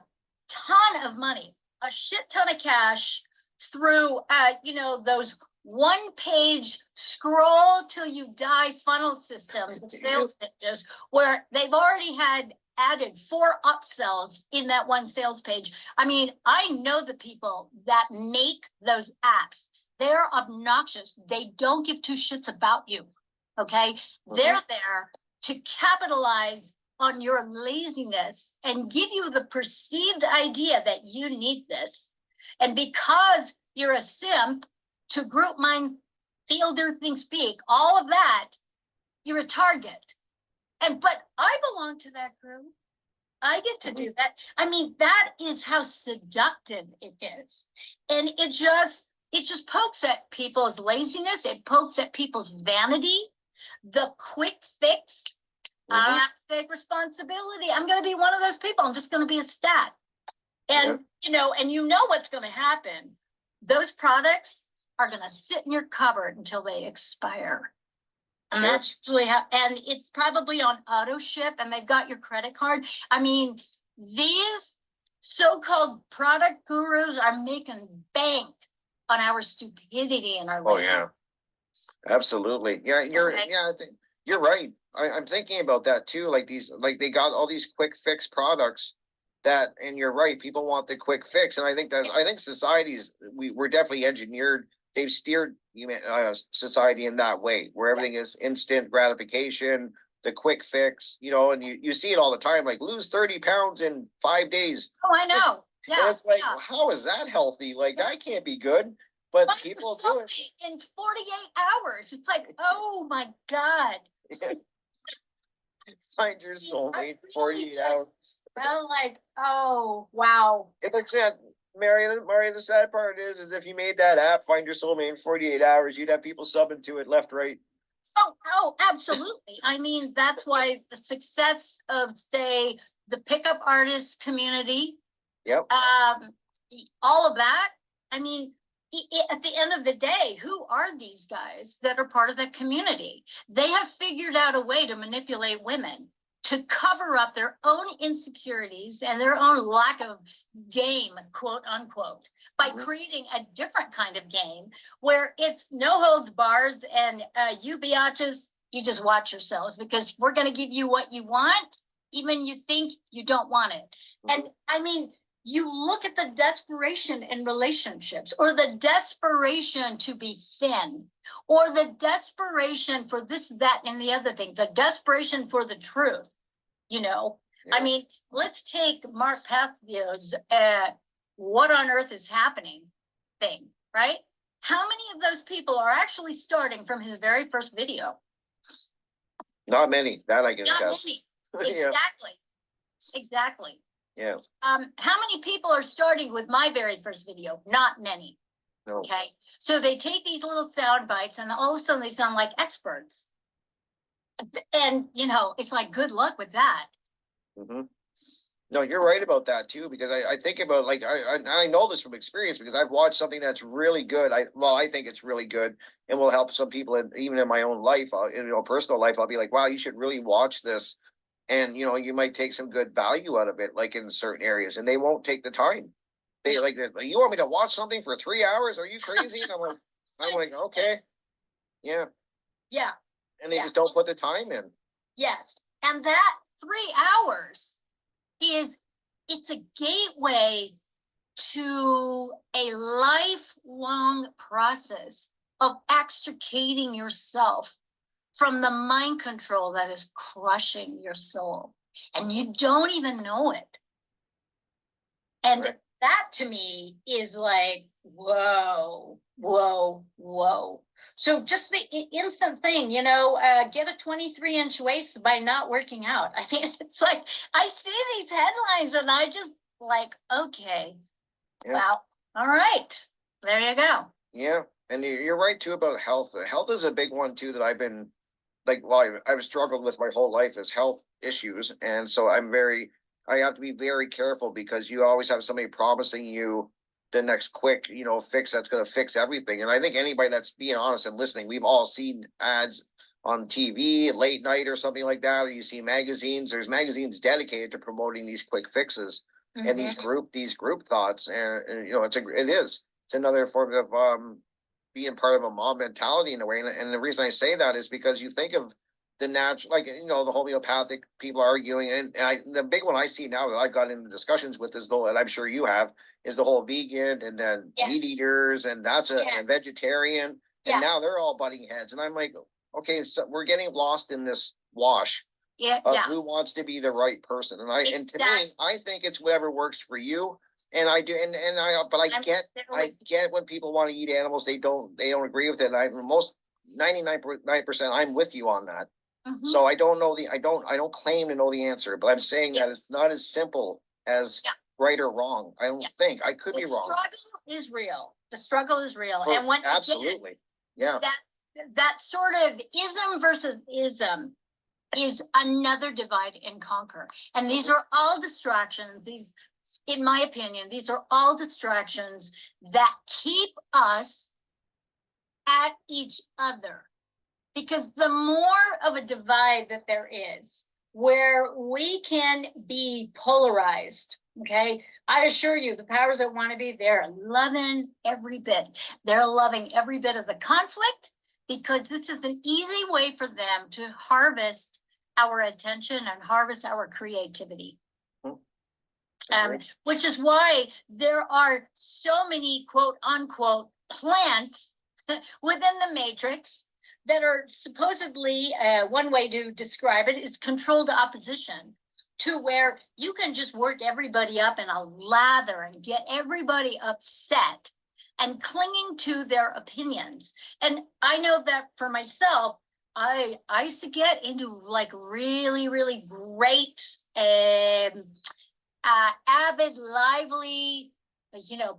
ton of money, a shit ton of cash through, those one-page scroll till you die funnel systems of sales pitches where they've already had added 4 upsells in that one sales page. I know the people that make those apps. They're obnoxious. They don't give 2 shits about you, okay? They're there to capitalize on your laziness and give you the perceived idea that you need this. And because you're a simp, to group mind, feel, do, think, speak, all of that, you're a target. But I belong to that group. I get to do that. That is how seductive it is. And it just pokes at people's laziness. It pokes at people's vanity, the quick fix. I have to take responsibility. I'm going to be one of those people. I'm just going to be a stat. And, what's going to happen. Those products are going to sit in your cupboard until they expire. And that's usually and it's probably on auto ship and they've got your credit card. These so-called product gurus are making bank on our stupidity and our laziness. Oh, yeah. Absolutely. Yeah, I think you're right. I'm thinking about that too. Like they got all these quick fix products and you're right. People want the quick fix. And I think societies, we're definitely engineered. They've steered society in that way where everything is instant gratification, the quick fix, and you see it all the time, like lose 30 pounds in 5 days. Oh, I know. Yeah. And it's like, well, how is that healthy? Like, that can't be good. But people do it. In 48 hours. It's like, oh my God. Find your soulmate 48 hours. I'm like, oh, wow. It's like that. Marja, the sad part is if you made that app, Find Your Soulmate in 48 hours, you'd have people subbing to it left, right. Oh, absolutely. That's why the success of, say, the pickup artist community, all of that, at the end of the day, who are these guys that are part of that community? They have figured out a way to manipulate women to cover up their own insecurities and their own lack of game, quote unquote, by creating a different kind of game where it's no holds bars and you biatches, you just watch yourselves because we're going to give you what you want, even you think you don't want it. And you look at the desperation in relationships or the desperation to be thin or the desperation for this, that, and the other thing, the desperation for the truth. Let's take Mark Pathio's what on earth is happening thing, right? How many of those people are actually starting from his very first video? Not many. That I can Not attest. many. Exactly. Yeah. How many people are starting with my very first video? Not many. No. Okay. So they take these little sound bites and all of a sudden they sound like experts. And, you know, it's like, good luck with that. Mm-hmm. No, you're right about that too, because I think about, like, I know this from experience, because I've watched something that's really good. I think it's really good and will help some people, even in my own life, personal life. I'll be like, wow, you should really watch this, and you might take some good value out of it, like in certain areas, and they won't take the time. They like, you want me to watch something for 3 hours? Are you crazy? And I'm like, okay, yeah, Yeah. and they just don't put the time in. Yes. And that 3 hours it's a gateway to a lifelong process of extricating yourself from the mind control that is crushing your soul. And you don't even know it. And Right. that to me is like, whoa, whoa, whoa. So just the instant thing, get a 23-inch waist by not working out. I mean, it's like, I see these headlines and I just like, okay, wow, all right, there you go. Yeah, and you're right too about health. Health is a big one too that I've been like, well, I've struggled with my whole life, is health issues, and so I have to be very careful, because you always have somebody promising you the next quick, fix that's going to fix everything. And I think anybody that's being honest and listening, we've all seen ads on TV late night or something like that, or you see magazines. There's magazines dedicated to promoting these quick fixes and these group thoughts, and it's another form of being part of a mob mentality in a way. And the reason I say that is because you think of the natural, like, the homeopathic people arguing, and the big one I see now that I got into discussions with is and I'm sure you have, is the whole vegan, and then meat eaters, and that's a vegetarian, and now they're all butting heads. And I'm like, okay, so we're getting lost in this wash of who wants to be the right person. And to me, I think it's whatever works for you. And I do, but I get when people want to eat animals, they don't agree with it. And 99% I'm with you on that. So I don't know I don't claim to know the answer, but I'm saying that it's not as simple as right or wrong. I don't think. I could be wrong. The struggle is real. The struggle is real. Well, and when absolutely. That sort of ism versus ism is another divide and conquer. And these are all distractions. In my opinion, these are all distractions that keep us at each other. Because the more of a divide that there is, where we can be polarized, okay, I assure you, the powers that want to be, they're loving every bit. They're loving every bit of the conflict, because this is an easy way for them to harvest our attention and harvest our creativity. Which is why there are so many quote unquote plants within the matrix that are supposedly, one way to describe it is controlled opposition, to where you can just work everybody up in a lather and get everybody upset and clinging to their opinions. And I know that for myself, I used to get into like really, really great, avid, lively,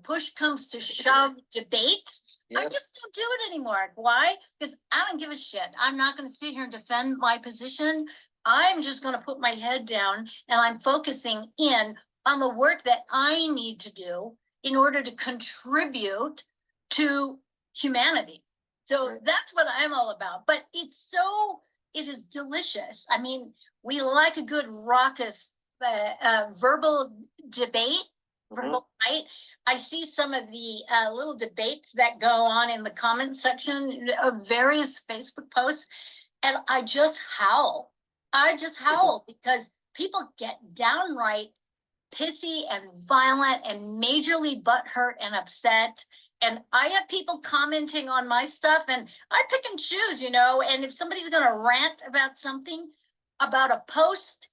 push comes to shove debates. I just don't do it anymore. Why? Because I don't give a shit. I'm not going to sit here and defend my position. I'm just going to put my head down, and I'm focusing in on the work that I need to do in order to contribute to humanity. So that's what I'm all about. But it is delicious. I mean, we like a good raucous verbal debate, verbal fight. I see some of the little debates that go on in the comment section of various Facebook posts, and I just howl. Because people get downright pissy and violent and majorly butthurt and upset. And I have people commenting on my stuff, and I pick and choose, and if somebody's going to rant about something, about a post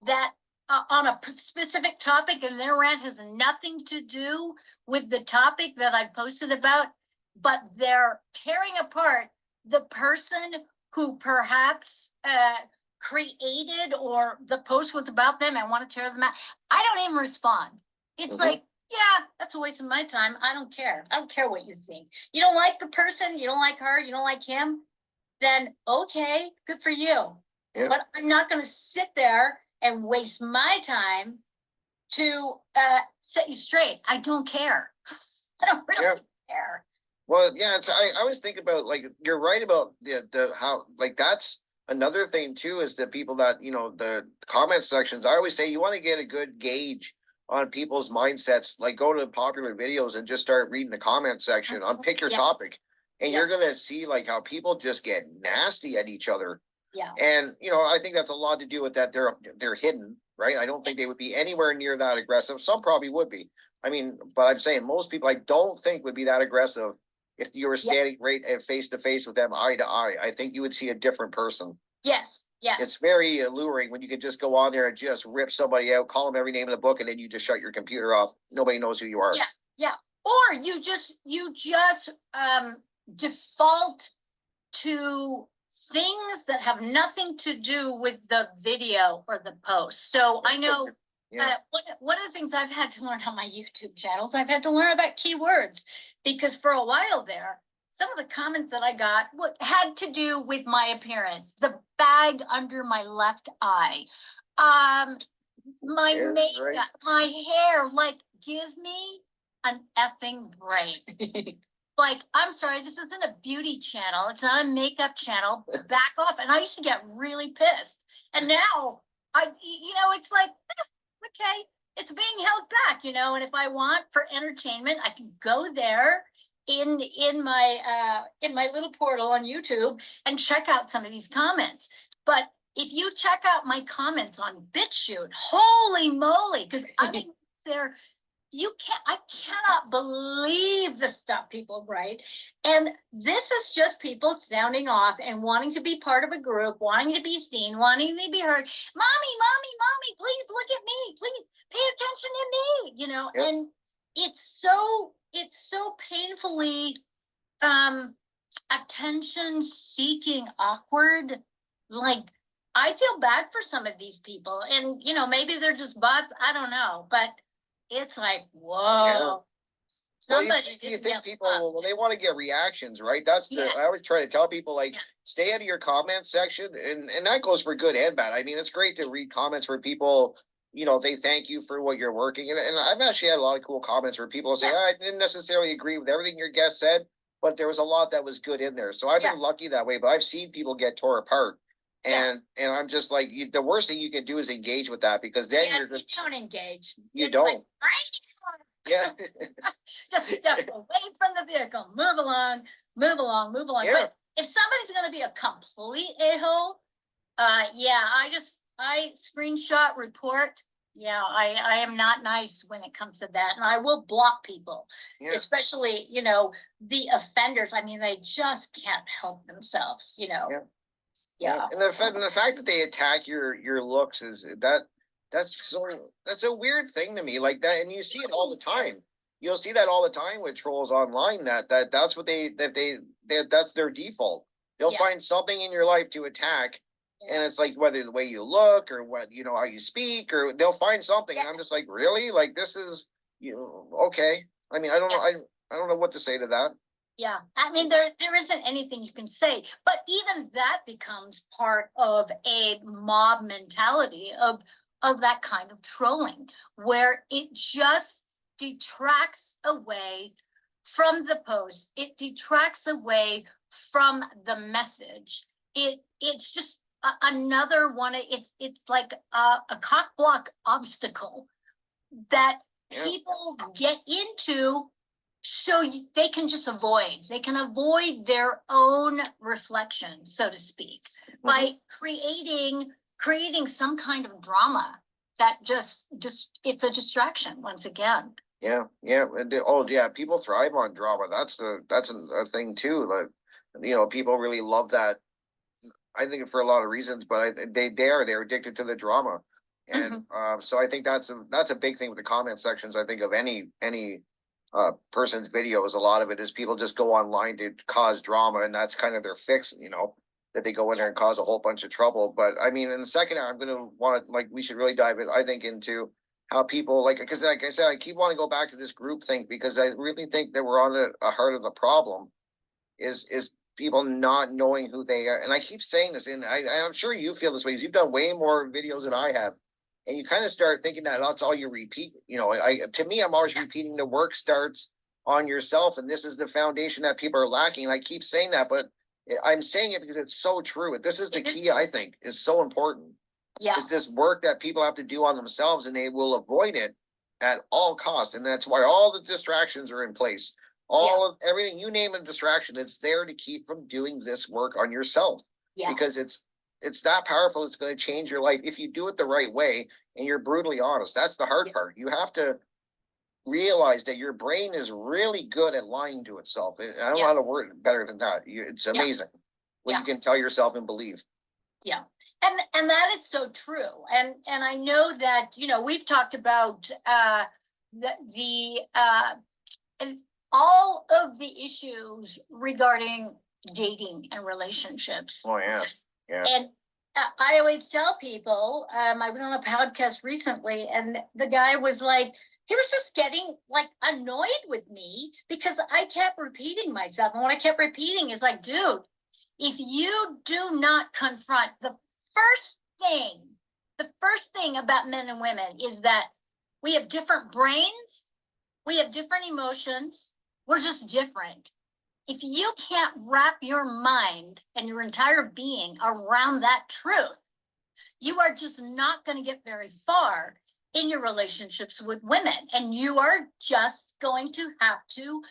that on a specific topic, and their rant has nothing to do with the topic that I posted about, but they're tearing apart the person who perhaps created or the post was about them, I want to tear them out, I don't even respond. It's like, yeah, that's a waste of my time. I don't care. I don't care what you think. You don't like the person, you don't like her, you don't like him, then okay, good for you. Yeah. But I'm not going to sit there and waste my time to set you straight. I don't care. I don't really care. Well, yeah, I always think about, like, you're right about the how, like, that's another thing too, is the people that, you know, the comment sections. I always say you want to get a good gauge on people's mindsets. Like, go to popular videos and just start reading the comment section on pick your topic, and you're gonna see like how people just get nasty at each other. Yeah. And you know, I think that's a lot to do with that they're hidden, right? I don't think they would be anywhere near that aggressive. Some probably would be. I mean, but I'm saying most people I don't think would be that aggressive if you were standing right and face to face with them, eye to eye. I think you would see a different person. Yes. Yeah. It's very alluring when you can just go on there and just rip somebody out, call them every name in the book, and then you just shut your computer off. Nobody knows who you are. Yeah. Yeah. Or you just default to things that have nothing to do with the video or the post. So I know one of the things I've had to learn on my YouTube channels, I've had to learn about keywords, because for a while there, some of the comments that I got had to do with my appearance, the bag under my left eye, my makeup, my hair. Like, give me an effing break. Like, I'm sorry, this isn't a beauty channel. It's not a makeup channel. Back off. And I used to get really pissed. And now it's like, okay, it's being held back, and if I want for entertainment, I can go there in my little portal on YouTube and check out some of these comments. But if you check out my comments on BitChute, holy moly, because I mean, I cannot believe the stuff people write. And this is just people sounding off and wanting to be part of a group, wanting to be seen, wanting to be heard. Mommy, please look at me. Please pay attention to me, and it's so painfully attention seeking, awkward. Like, I feel bad for some of these people, and maybe they're just bots. I don't know, but it's like, whoa. Somebody you think people, they want to get reactions, right? That's I always try to tell people, like, stay out of your comment section, and that goes for good and bad. I mean, it's great to read comments where people, they thank you for what you're working, and I've actually had a lot of cool comments where people say, I didn't necessarily agree with everything your guest said, but there was a lot that was good in there. So I've been lucky that way, but I've seen people get tore apart. And I'm just like, the worst thing you can do is engage with that, because then you don't engage. You don't. Like, just step away from the vehicle. Move along. Yeah. But if somebody's going to be a complete a-hole, I screenshot report. I am not nice when it comes to that, and I will block people, especially the offenders. I mean, they just can't help themselves. Yeah. And the fact that they attack your looks that's a weird thing to me, like that. And you see it all the time. You'll see that all the time with trolls online, that's what that's their default. They'll find something in your life to attack. And it's like, whether the way you look or what, how you speak, or they'll find something. And I'm just like, really? Like, this is, okay. I mean, I don't know. I don't know what to say to that. Yeah, I mean, there isn't anything you can say, but even that becomes part of a mob mentality of that kind of trolling, where it just detracts away from the post. It detracts away from the message. It's just another one. It's like a cock block obstacle that people get into, so they can just avoid. They can avoid their own reflection, so to speak, by creating some kind of drama that just it's a distraction once again. Yeah. People thrive on drama. That's a thing too. Like, people really love that. I think for a lot of reasons, but they're addicted to the drama, and so I think that's a big thing with the comment sections. I think of any person's videos, a lot of it is people just go online to cause drama, and that's kind of their fix. that they go in there and cause a whole bunch of trouble. But I mean, in the second hour, I'm going to want to, like, we should really dive in, I think, into how people, like, because like I said, I keep wanting to go back to this group thing, because I really think that we're on the heart of the problem is people not knowing who they are. And I keep saying this, and I'm sure you feel this way, because you've done way more videos than I have. And you kind of start thinking that that's all you repeat. You know, to me, I'm always repeating the work starts on yourself. And this is the foundation that people are lacking. And I keep saying that, but I'm saying it because it's so true. This is the key, I think, is so important. Yeah. It's this work that people have to do on themselves, and they will avoid it at all costs. And that's why all the distractions are in place. All of everything, you name a distraction, it's there to keep from doing this work on yourself. Yeah. Because it's that powerful. It's going to change your life if you do it the right way and you're brutally honest. That's the hard part. You have to realize that your brain is really good at lying to itself. I don't know how to word it better than that. It's amazing what you can tell yourself and believe. Yeah. And that is so true. And I know that, you know, we've talked about all of the issues regarding dating and relationships. Oh, yeah. Yeah. And I always tell people, I was on a podcast recently, and the guy was like, he was just getting like annoyed with me because I kept repeating myself. And what I kept repeating is like, dude, if you do not confront the first thing about men and women is that we have different brains, we have different emotions, we're just different. If you can't wrap your mind and your entire being around that truth, you are just not going to get very far in your relationships with women. And you are just going to have to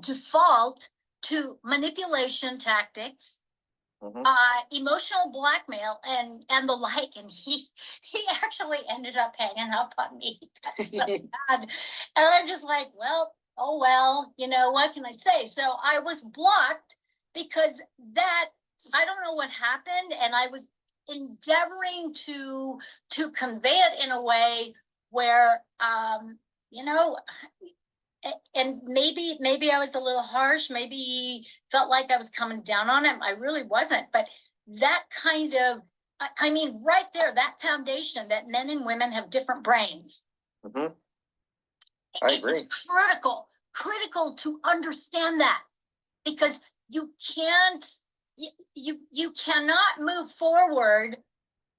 default to manipulation tactics, emotional blackmail, and the like. And he actually ended up hanging up on me. That's so bad. And I'm just like, well, oh, well, you know, what can I say? So I was blocked because that, I don't know what happened. And I was endeavoring to convey it in a way where, you know, and maybe I was a little harsh. Maybe he felt like I was coming down on him. I really wasn't. But that kind of, I mean, right there, that foundation that men and women have different brains. Mm-hmm. I agree. It's critical to understand that, because you cannot move forward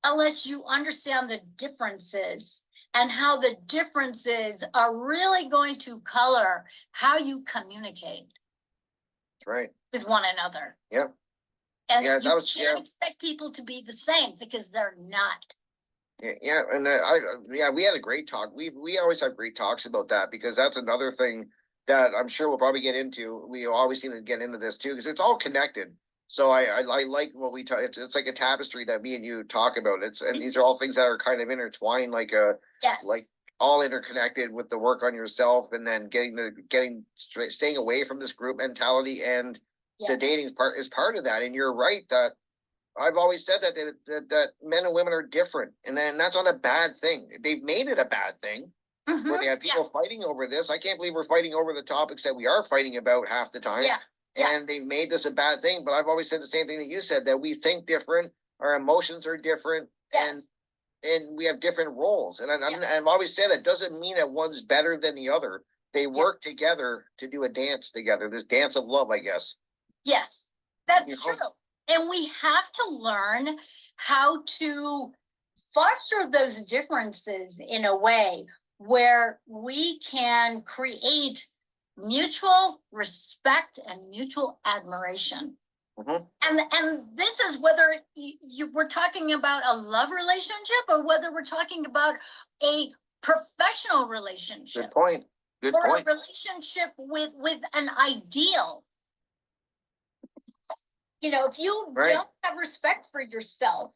unless you understand the differences and how the differences are really going to color how you communicate. That's right. With one another. Yeah. And you can't expect people to be the same, because they're not. Yeah, and we had a great talk. We always have great talks about that, because that's another thing that I'm sure we'll probably get into. We always seem to get into this too, because it's all connected. So I like what we talk. It's like a tapestry that me and you talk about. And these are all things that are kind of intertwined, like all interconnected with the work on yourself, and then staying away from this group mentality, and the dating part is part of that. And you're right that I've always said that men and women are different, and then that's not a bad thing. They've made it a bad thing. Mm-hmm. When they have people fighting over this. I can't believe we're fighting over the topics that we are fighting about half the time. Yeah. And they've made this a bad thing. But I've always said the same thing that you said, that we think different, our emotions are different, and we have different roles. And I've always said it doesn't mean that one's better than the other. They work together to do a dance together, this dance of love, I guess. Yes, that's true. And we have to learn how to foster those differences in a way where we can create mutual respect and mutual admiration. Mm-hmm. And this is whether we're talking about a love relationship or whether we're talking about a professional relationship. Good point. Or a relationship with an ideal. You know, if you don't have respect for yourself,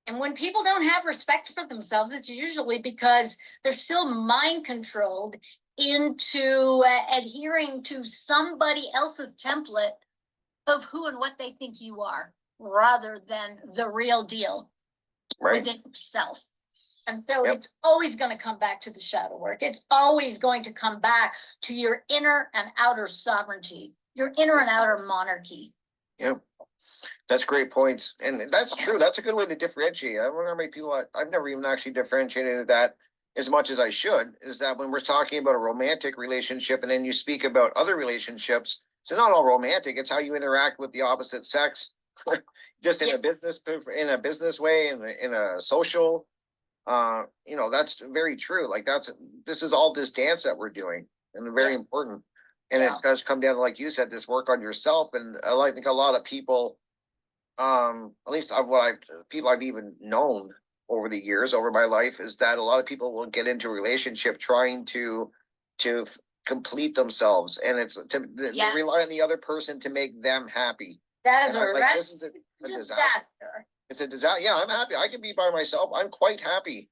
and when people don't have respect for themselves, it's usually because they're still mind controlled into adhering to somebody else's template of who and what they think you are, rather than the real deal within yourself. And so it's always going to come back to the shadow work. It's always going to come back to your inner and outer sovereignty, your inner and outer monarchy. Yeah, that's great points. And that's true. That's a good way to differentiate. I wonder how many people, I've never even actually differentiated that as much as I should, is that when we're talking about a romantic relationship and then you speak about other relationships, so not all romantic, it's how you interact with the opposite sex, just in a business way, in a social, that's very true. Like this is all this dance that we're doing, and very important. And it does come down to, like you said, this work on yourself. And I think a lot of people, at least people I've even known over the years, over my life, is that a lot of people will get into a relationship trying to complete themselves, and they rely on the other person to make them happy. That is this is a disaster. It's a disaster. Yeah, I'm happy. I can be by myself. I'm quite happy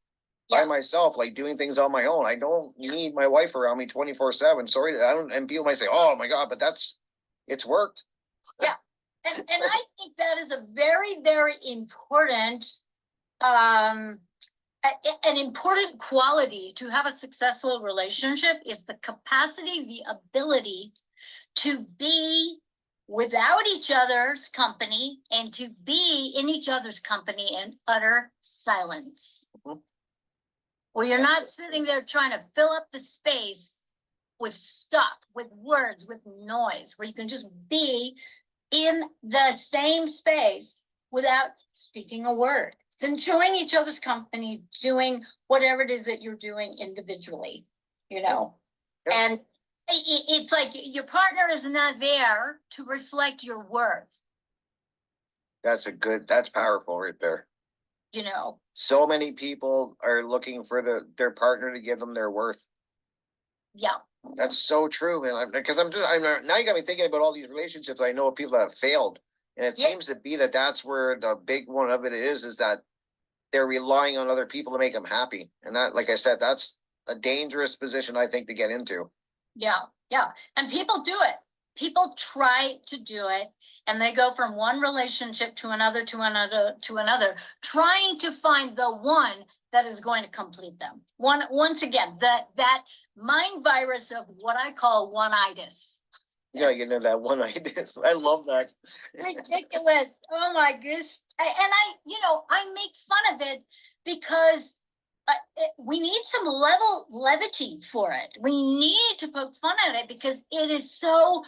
by myself, like doing things on my own. I don't need my wife around me 24/7. Sorry, I don't. And people might say, "Oh my God," but it's worked. Yeah, and I think that is a very, very important, an important quality to have a successful relationship is the capacity, the ability to be without each other's company and to be in each other's company in utter silence. Mm-hmm. Where you're not sitting there trying to fill up the space with stuff, with words, with noise, where you can just be in the same space without speaking a word. It's enjoying each other's company, doing whatever it is that you're doing individually, Yeah. And it's like your partner is not there to reflect your worth. That's powerful right there. So many people are looking for their partner to give them their worth. Yeah. That's so true, man. Because now you got me thinking about all these relationships. I know of people that have failed, and it seems to be that's where the big one of it is that they're relying on other people to make them happy. And that, like I said, that's a dangerous position, I think, to get into. Yeah. And people do it. People try to do it, and they go from one relationship to another, trying to find the one that is going to complete them. Once again, that mind virus of what I call ONE-itis. Yeah, that ONE-itis. I love that. Ridiculous. Oh my gosh. And I make fun of it because we need some levity for it. We need to poke fun at it because it's so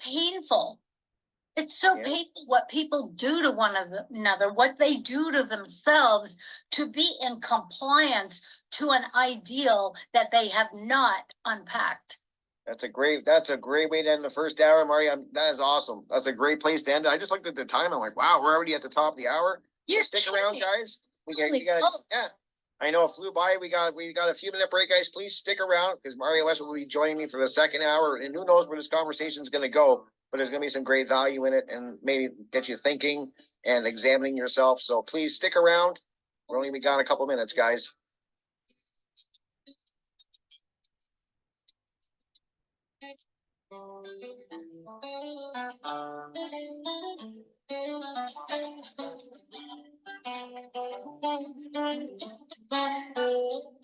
painful. It's so painful what people do to one another, what they do to themselves to be in compliance to an ideal that they have not unpacked. That's a great way to end the first hour, Marja. That is awesome. That's a great place to end it. I just looked at the time. I'm like, wow, we're already at the top of the hour. Stick around, guys. I know it flew by. We got a few minute break, guys. Please stick around because Marja West will be joining me for the second hour, and who knows where this conversation is going to go. But there's going to be some great value in it, and maybe get you thinking and examining yourself. So please stick around. We're only got a couple minutes, guys.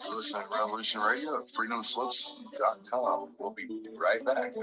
Listen to Revolution Radio at freedomslips.com. We'll be right back.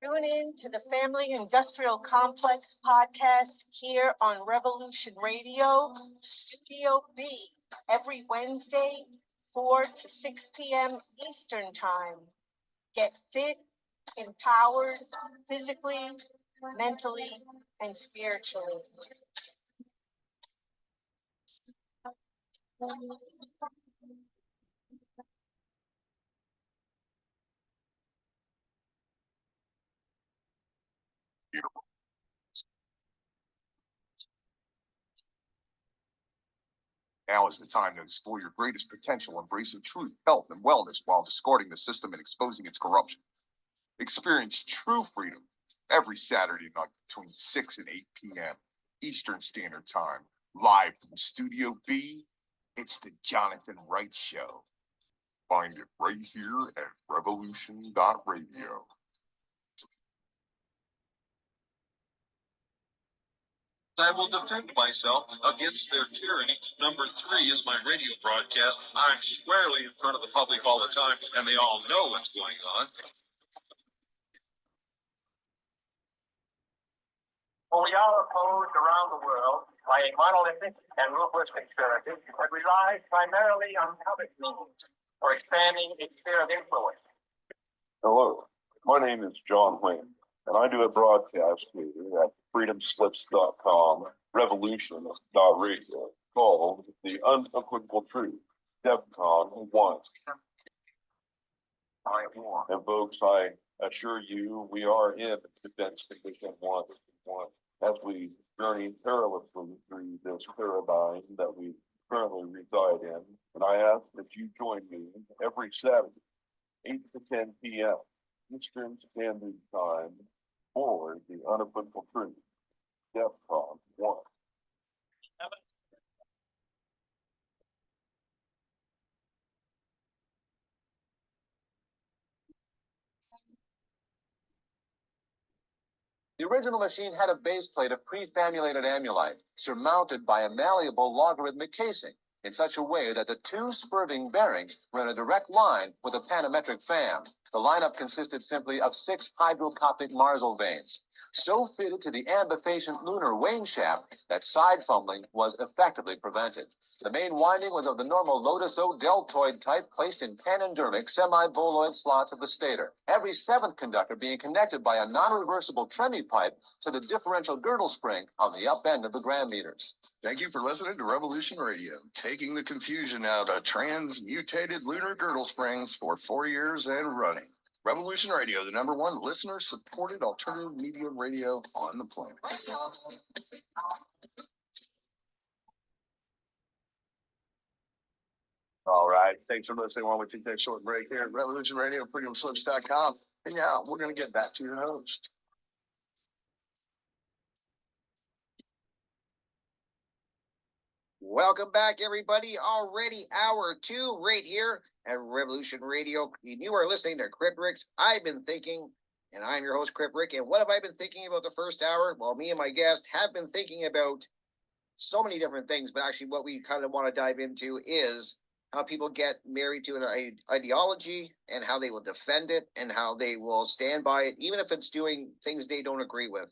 Tune in to the Family Industrial Complex podcast here on Revolution Radio, Studio B, every Wednesday, 4 to 6 p.m. Eastern Time. Get fit, empowered, physically, mentally, and spiritually. Now is the time to explore your greatest potential, embracing truth, health, and wellness while discarding the system and exposing its corruption. Experience true freedom every Saturday night between 6 and 8 p.m. Eastern Standard Time, live from Studio B It's the Jonathan Wright Show. Find it right here at revolution.radio. I will defend myself against their tyranny. Number 3 is my radio broadcast. I'm squarely in front of the public all the time, and they all know what's going on. Well, we are opposed around the world by a monolithic and ruthless conspiracy that relies primarily on public means for expanding its sphere of influence. Hello, my name is John Wayne, and I do a broadcast here at freedomslips.com, revolution.radio, called The Unequivocal Truth, DEFCON 1. And folks, I assure you, we are in Defense Division 1 as we journey perilously through this paradigm that we currently reside in. And I ask that you join me every Saturday, 8 to 10 p.m. Eastern Standard Time for The Unequivocal Truth, DEFCON 1. The original machine had a base plate of pre-famulated amulite, surmounted by a malleable logarithmic casing, in such a way that the two spurving bearings were in a direct line with a panometric fan. The lineup consisted simply of 6 hydrocoptic Marsal vanes, so fitted to the ambifacient lunar wane shaft that side fumbling was effectively prevented. The main winding was of the normal lotus-o-deltoid type, placed in panendermic semi-boloid slots of the stator, every 7th conductor being connected by a non-reversible tremie pipe to the differential girdle spring on the up end of the gram meters. Thank you for listening to Revolution Radio, taking the confusion out of transmutated lunar girdle springs for 4 years and running. Revolution Radio, the #1 listener-supported alternative media radio on the planet. All right, thanks for listening while we take that short break here at Revolution Radio, freedomslips.com. And now we're going to get back to your host. Welcome back, everybody. Already hour 2 right here at Revolution Radio. You are listening to Crypt Rick's I've Been Thinking, and I'm your host, Crypt Rick. And what have I been thinking about the first hour? Well, me and my guest have been thinking about so many different things, but actually what we kind of want to dive into is how people get married to an ideology and how they will defend it and how they will stand by it, even if it's doing things they don't agree with.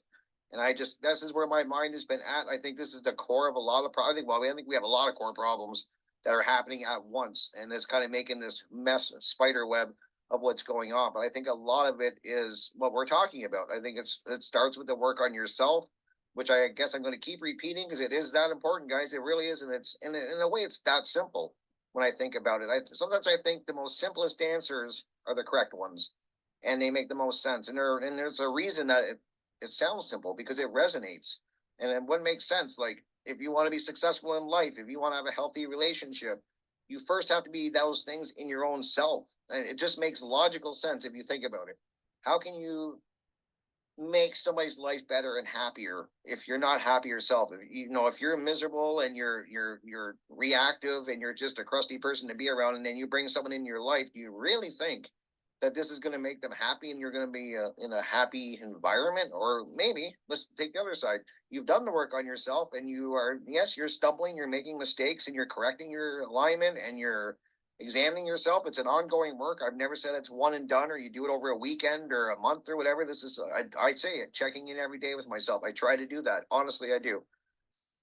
And this is where my mind has been at. I think this is the core of a lot of problems. I think we have a lot of core problems that are happening at once. And it's kind of making this mess, spider web of what's going on. But I think a lot of it is what we're talking about. I think it starts with the work on yourself, which I guess I'm going to keep repeating because it is that important, guys. It really is. And it's in a way, it's that simple when I think about it. Sometimes I think the most simplest answers are the correct ones and they make the most sense. And there's a reason that it sounds simple because it resonates. And what makes sense, like if you want to be successful in life, if you want to have a healthy relationship, you first have to be those things in your own self. And it just makes logical sense if you think about it. How can you make somebody's life better and happier if you're not happy yourself? If you're miserable and you're reactive and you're just a crusty person to be around, and then you bring someone in your life, do you really think that this is going to make them happy and you're going to be in a happy environment? Or maybe let's take the other side. You've done the work on yourself and you're stumbling, you're making mistakes and you're correcting your alignment and you're examining yourself. It's an ongoing work. I've never said it's one and done or you do it over a weekend or a month or whatever. This is, I say it, checking in every day with myself. I try to do that. Honestly, I do.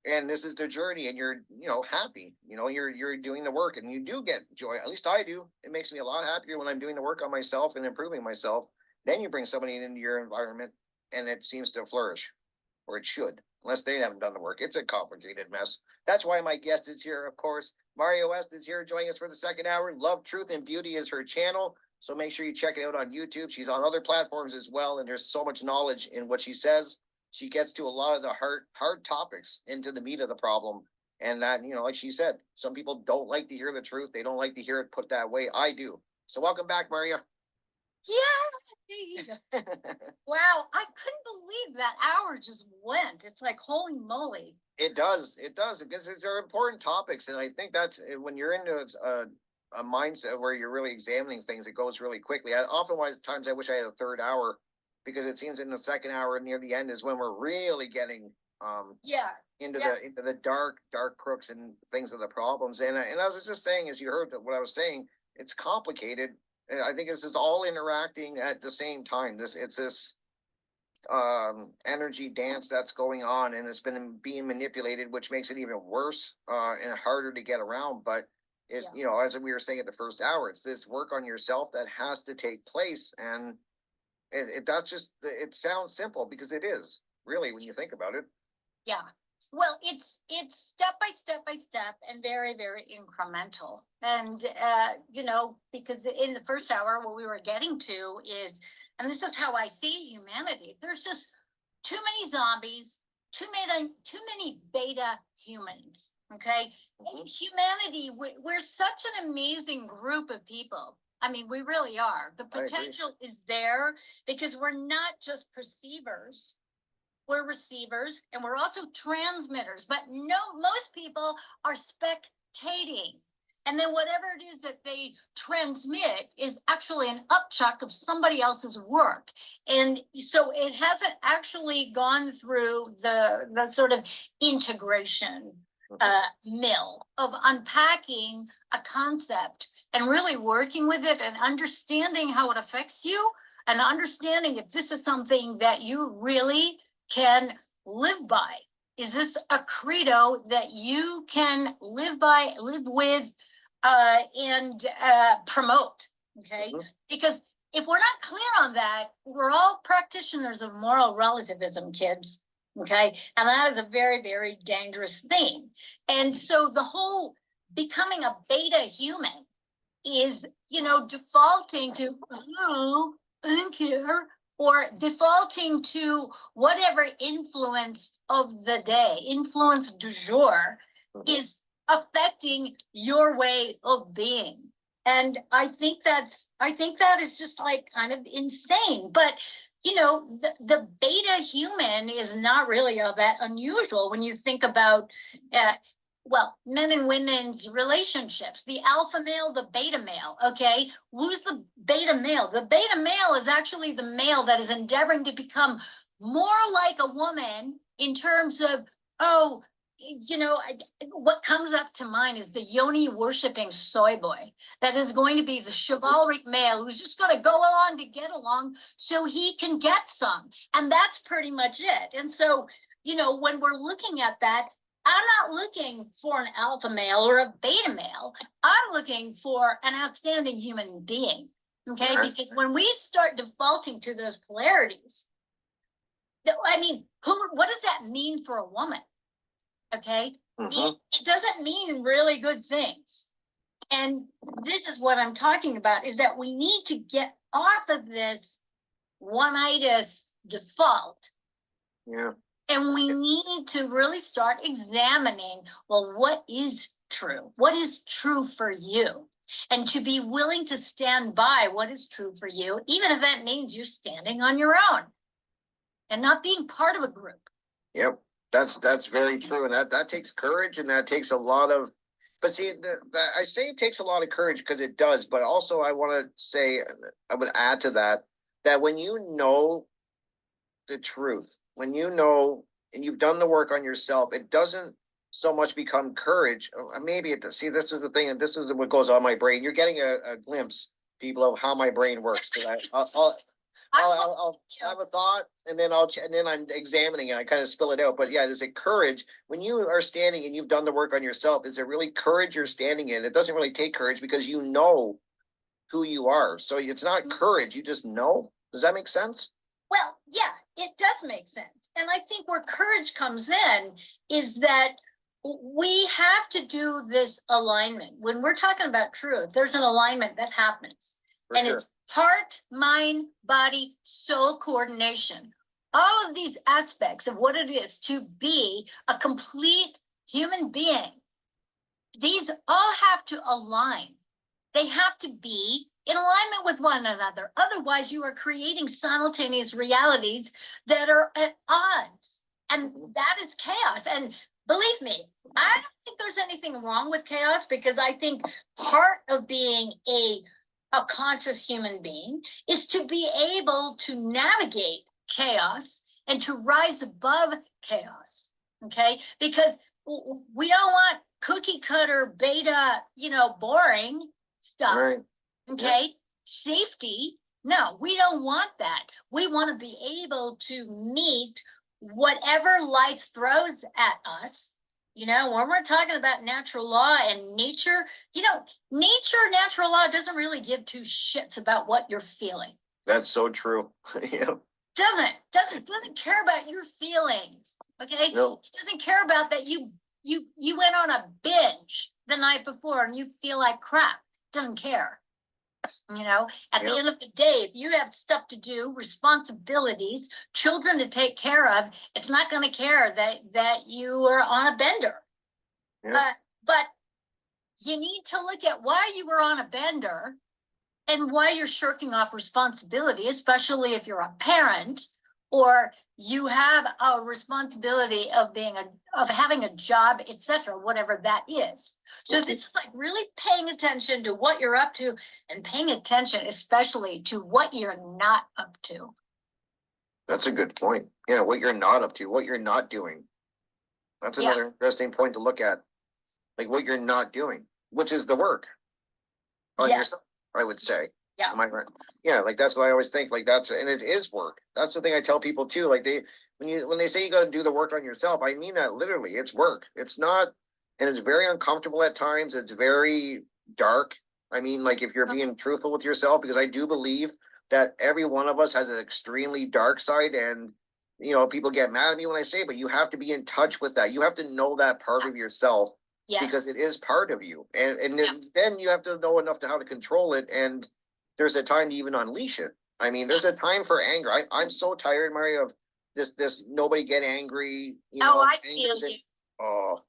And this is the journey, and you're, happy, you're doing the work and you do get joy. At least I do. It makes me a lot happier when I'm doing the work on myself and improving myself. Then you bring somebody into your environment and it seems to flourish, or it should, unless they haven't done the work. It's a complicated mess. That's why my guest is here, of course. Marja West is here joining us for the second hour. Love, Truth, and Beauty is her channel. So make sure you check it out on YouTube. She's on other platforms as well. And there's so much knowledge in what she says. She gets to a lot of the hard topics, into the meat of the problem. And that, like she said, some people don't like to hear the truth. They don't like to hear it put that way. I do. So welcome back, Marja. Yay! Wow, I couldn't believe that hour just went. It's like, holy moly. It does, because these are important topics, and I think that's when you're into a mindset where you're really examining things, it goes really quickly. Times I wish I had a third hour, because it seems in the second hour near the end is when we're really getting into the dark crooks and things of the problems. And I was just saying, as you heard what I was saying, it's complicated. And I think this is all interacting at the same time. It's this energy dance that's going on, and it's been being manipulated, which makes it even worse and harder to get around. But you know, as we were saying at the first hour, it's this work on yourself that has to take place. And it sounds simple, because it is really, when you think about it. Yeah. Well, it's step by step and very, very incremental. And, you know, because in the first hour, what we were getting to is, and this is how I see humanity, there's just too many zombies, too many beta humans. Okay. Mm-hmm. Humanity, we're such an amazing group of people. I mean, we really are. The potential is there, because we're not just perceivers. We're receivers, and we're also transmitters. But no, most people are spectating. And then whatever it is that they transmit is actually an upchuck of somebody else's work. And so it hasn't actually gone through the sort of integration mill of unpacking a concept and really working with it and understanding how it affects you, and understanding if this is something that you really can live by. Is this a credo that you can live by, live with, and promote? Okay. Mm-hmm. Because if we're not clear on that, we're all practitioners of moral relativism, kids. Okay. And that is a very, very dangerous thing. And so the whole becoming a beta human is, you know, defaulting to, oh, I don't care, or defaulting to whatever influence of the day, influence du jour, is affecting your way of being. And I think that is just like kind of insane. But you know, the beta human is not really all that unusual when you think about, men and women's relationships. The alpha male, the beta male, okay? Who's the beta male? The beta male is actually the male that is endeavoring to become more like a woman in terms of, you know, what comes up to mind is the yoni worshipping soy boy that is going to be the chivalric male who's just going to go along to get along so he can get some. And that's pretty much it. And so, you know, when we're looking at that, I'm not looking for an alpha male or a beta male. I'm looking for an outstanding human being. Okay. Because when we start defaulting to those polarities, I mean, what does that mean for a woman? Okay. Mm-hmm. It doesn't mean really good things. And this is what I'm talking about, is that we need to get off of this ONE-itis default. Yeah. And we need to really start examining, well, what is true? What is true for you? And to be willing to stand by what is true for you, even if that means you're standing on your own and not being part of a group. Yep. That's very true, and that takes courage, and that takes a lot of. But see, I say it takes a lot of courage because it does. But also, I want to say, I would add to that when you know the truth, when you know and you've done the work on yourself, it doesn't so much become courage. Maybe it does. See, this is the thing, and this is what goes on my brain. You're getting a glimpse, people, of how my brain works. I'll have a thought, and then I'm examining it. I kind of spill it out. But yeah, is it courage when you are standing and you've done the work on yourself? Is it really courage you're standing in? It doesn't really take courage because you know who you are. So it's not courage. You just know. Does that make sense? Well, yeah, it does make sense. And I think where courage comes in is that we have to do this alignment. When we're talking about truth, there's an alignment that happens. For and sure. It's heart, mind, body, soul coordination. All of these aspects of what it is to be a complete human being, these all have to align. They have to be in alignment with one another. Otherwise, you are creating simultaneous realities that are at odds. And that is chaos. And believe me, I don't think there's anything wrong with chaos, because I think part of being a conscious human being is to be able to navigate chaos and to rise above chaos. Okay? Because we don't want cookie cutter beta, boring stuff. Right. Okay? Yeah. Safety. No, we don't want that. We want to be able to meet whatever life throws at us. When we're talking about natural law and nature, natural law doesn't really give two shits about what you're feeling. That's so true. Yeah. Doesn't care about your feelings. Okay? No. It doesn't care about that you went on a binge the night before and you feel like crap. Doesn't care. At the end of the day, if you have stuff to do, responsibilities, children to take care of, it's not going to care that you are on a bender. Yeah. But you need to look at why you were on a bender and why you're shirking off responsibility, especially if you're a parent or you have a responsibility of having a job, etc., whatever that is. So this is like really paying attention to what you're up to and paying attention especially to what you're not up to. That's a good point. Yeah, what you're not up to, what you're not doing. That's another interesting point to look at. Like what you're not doing, which is the work on yourself, I would say. Yeah. Am I right? Yeah, like that's what I always think. Like and it is work. That's the thing I tell people too. Like when they say you got to do the work on yourself, I mean that literally. It's work. It's not, and it's very uncomfortable at times. It's very dark. I mean, like if you're being truthful with yourself, because I do believe that every one of us has an extremely dark side, and people get mad at me when I say it, but you have to be in touch with that. You have to know that part of yourself. Yes. Because it is part of you, and then you have to know enough to how to control it, and there's a time to even unleash it. I mean, there's a time for anger. I'm so tired, Marja, of this nobody get angry. I feel you. Oh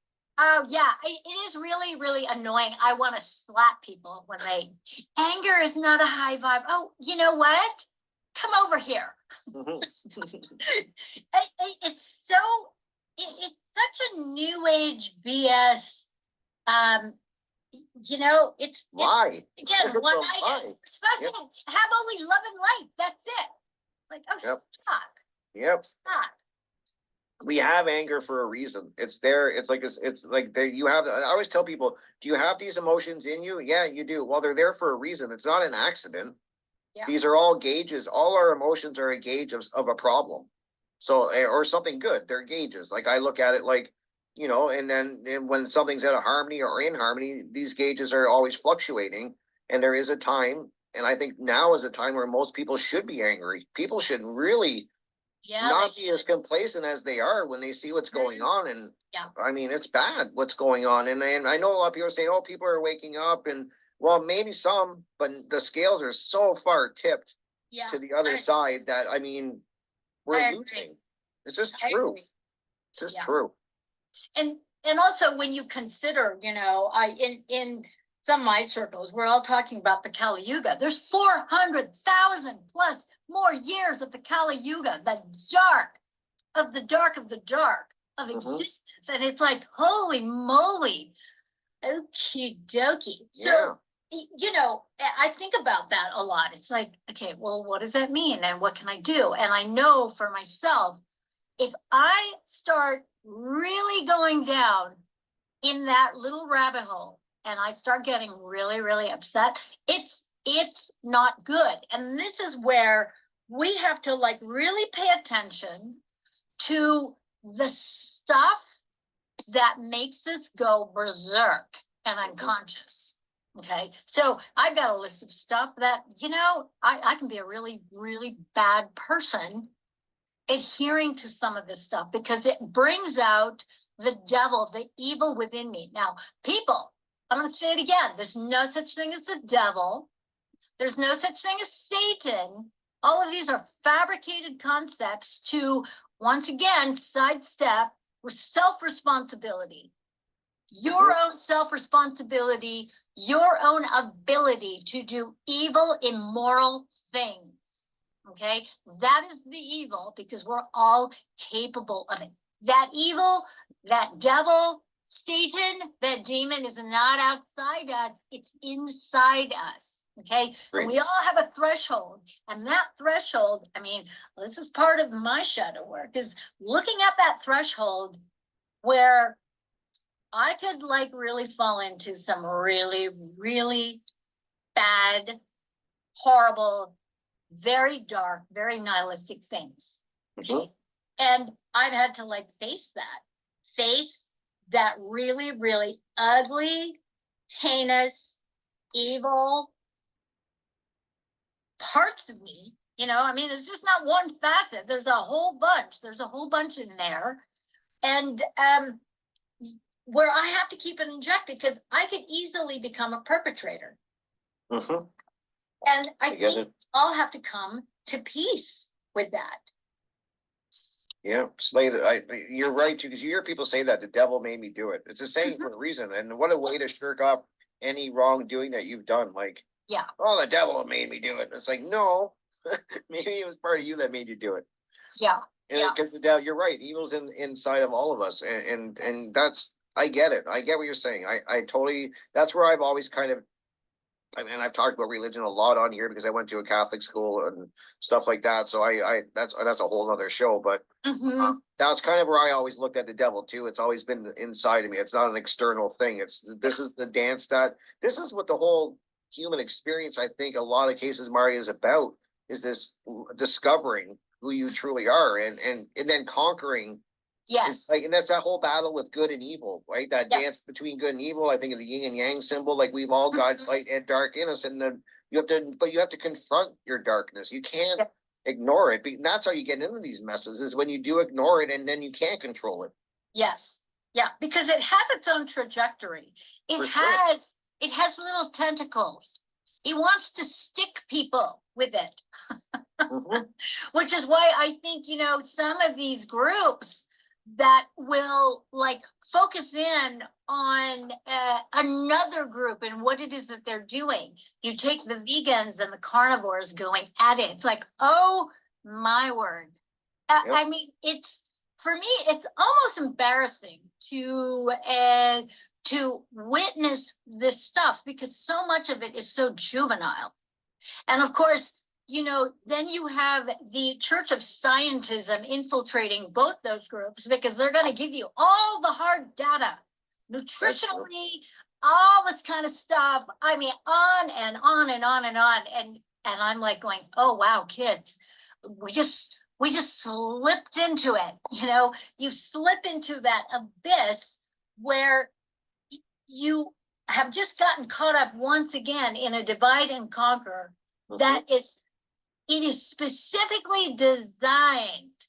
yeah, it is really, really annoying. I want to slap people when anger is not a high vibe. Oh, you know what? Come over here. It's such a new age BS. It's why? Again, ONE-itis. Especially have only love and light. That's it. Like, stop. Yep. Stop. We have anger for a reason. It's there. It's like you have. I always tell people, do you have these emotions in you? Yeah, you do. Well, they're there for a reason. It's not an accident. Yeah. These are all gauges. All our emotions are a gauge of a problem. So, or something good. They're gauges. Like I look at it like, and then when something's out of harmony or in harmony, these gauges are always fluctuating. And there is a time, and I think now is a time where most people should be angry. People should really not be as complacent as they are when they see what's going on. And I mean, it's bad what's going on. And I know a lot of people are saying, oh, people are waking up. And well, maybe some, but the scales are so far tipped to the other side that, I mean, we're losing. It's just true. It's just true. And also when you consider, in some of my circles, we're all talking about the Kali Yuga. There's 400,000 plus more years of the Kali Yuga, the dark of the dark of the dark of existence. And it's like, holy moly, okie dokie. So, I think about that a lot. It's like, okay, well, what does that mean? And what can I do? And I know for myself, if I start really going down in that little rabbit hole and I start getting really, really upset, it's not good. And this is where we have to really pay attention to the stuff that makes us go berserk and unconscious. Okay, so I've got a list of stuff that, I can be a really, really bad person adhering to some of this stuff because it brings out the devil, the evil within me. Now, people, I'm going to say it again. There's no such thing as the devil. There's no such thing as Satan. All of these are fabricated concepts to, once again, sidestep with self-responsibility. your own self-responsibility, your own ability to do evil, immoral things. Okay, that is the evil, because we're all capable of it. That evil, that devil, Satan, that demon is not outside us, it's inside us. Okay, Great. we all have a threshold, and that threshold, I mean, this is part of my shadow work, is looking at that threshold where I could like really fall into some really, really bad, horrible, very dark, very nihilistic things. Okay. And I've had to like face that really, really ugly, heinous, evil parts of me. You know, I mean, it's just not one facet. There's a whole bunch in there. And where I have to keep it in check, because I could easily become a perpetrator. Mm-hmm. And I get think it. I'll have to come to peace with that. Yeah, Slater, you're right too, because you hear people say that the devil made me do it. It's a saying for a reason, and what a way to shirk off any wrongdoing that you've done. Like, Yeah. oh, the devil made me do it. It's like, no, maybe it was part of you that made you do it. Yeah. And because the devil, you're right, evil's inside of all of us, and that's, I get it. I get what you're saying. I totally. That's where I've always kind of. I mean, I've talked about religion a lot on here because I went to a Catholic school and stuff like that. So that's a whole other show. But that's kind of where I always looked at the devil too. It's always been inside of me. It's not an external thing. This is the dance this is what the whole human experience, I think, a lot of cases, Marja, is about, is this discovering who you truly are and then conquering. Yes. Like, and that's that whole battle with good and evil, right? That dance between good and evil. I think of the yin and yang symbol. Like, we've all got light and dark in us, and then you have to confront your darkness. You can't ignore it. And that's how you get into these messes, is when you do ignore it, and then you can't control it. Yes. Yeah, because it has its own trajectory. It has little tentacles. It wants to stick people with it. Which is why I think, some of these groups that will like focus in on another group and what it is that they're doing. You take the vegans and the carnivores going at it. It's like, oh my word. I mean, for me, it's almost embarrassing to witness this stuff, because so much of it is so juvenile. And of course, then you have the Church of Scientism infiltrating both those groups, because they're going to give you all the hard data, nutritionally, all this kind of stuff. I mean, on and on and on and on. And I'm like going, oh, wow, kids, we just slipped into it. You slip into that abyss where you have just gotten caught up once again in a divide and conquer that it is specifically designed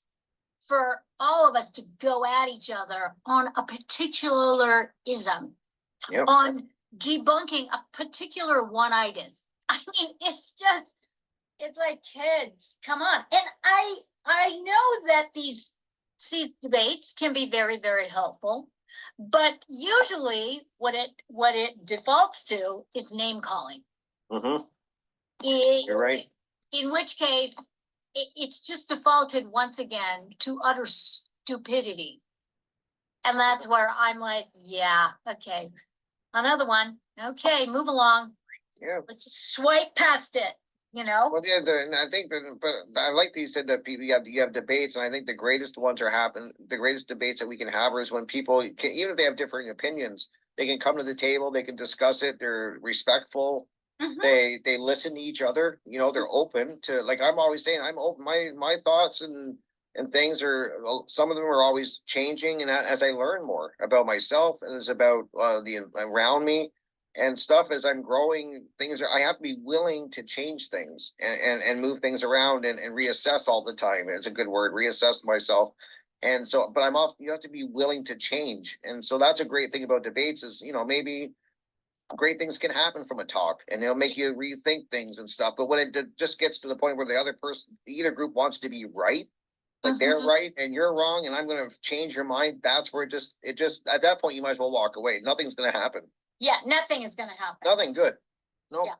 for all of us to go at each other on a particular ism, on debunking a particular one-itis. I mean, it's like, kids, come on. And I know that these debates can be very, very helpful, but usually what it defaults to is name calling. You're right. In which case, it's just defaulted once again to utter stupidity. And that's where I'm like, yeah, okay. Another one. Okay, move along. Yeah. Let's just swipe past it, Well, yeah, and I think, but I like that you said that people, you have debates, and I think the greatest ones the greatest debates that we can have is when people, even if they have differing opinions, they can come to the table, they can discuss it, they're respectful. They listen to each other, they're open to, like I'm always saying, I'm open. My thoughts and things some of them are always changing, and as I learn more about myself and it's about the around me and stuff, as I'm growing, I have to be willing to change things and move things around and reassess all the time. It's a good word, reassess myself. And so, but you have to be willing to change. And so that's a great thing about debates is, maybe great things can happen from a talk, and it'll make you rethink things and stuff. But when it just gets to the point where the other person, either group wants to be right, like they're right and you're wrong, and I'm going to change your mind. That's where it just at that point you might as well walk away. Nothing's going to happen. Yeah, nothing is going to happen. Nothing good. No. Yeah.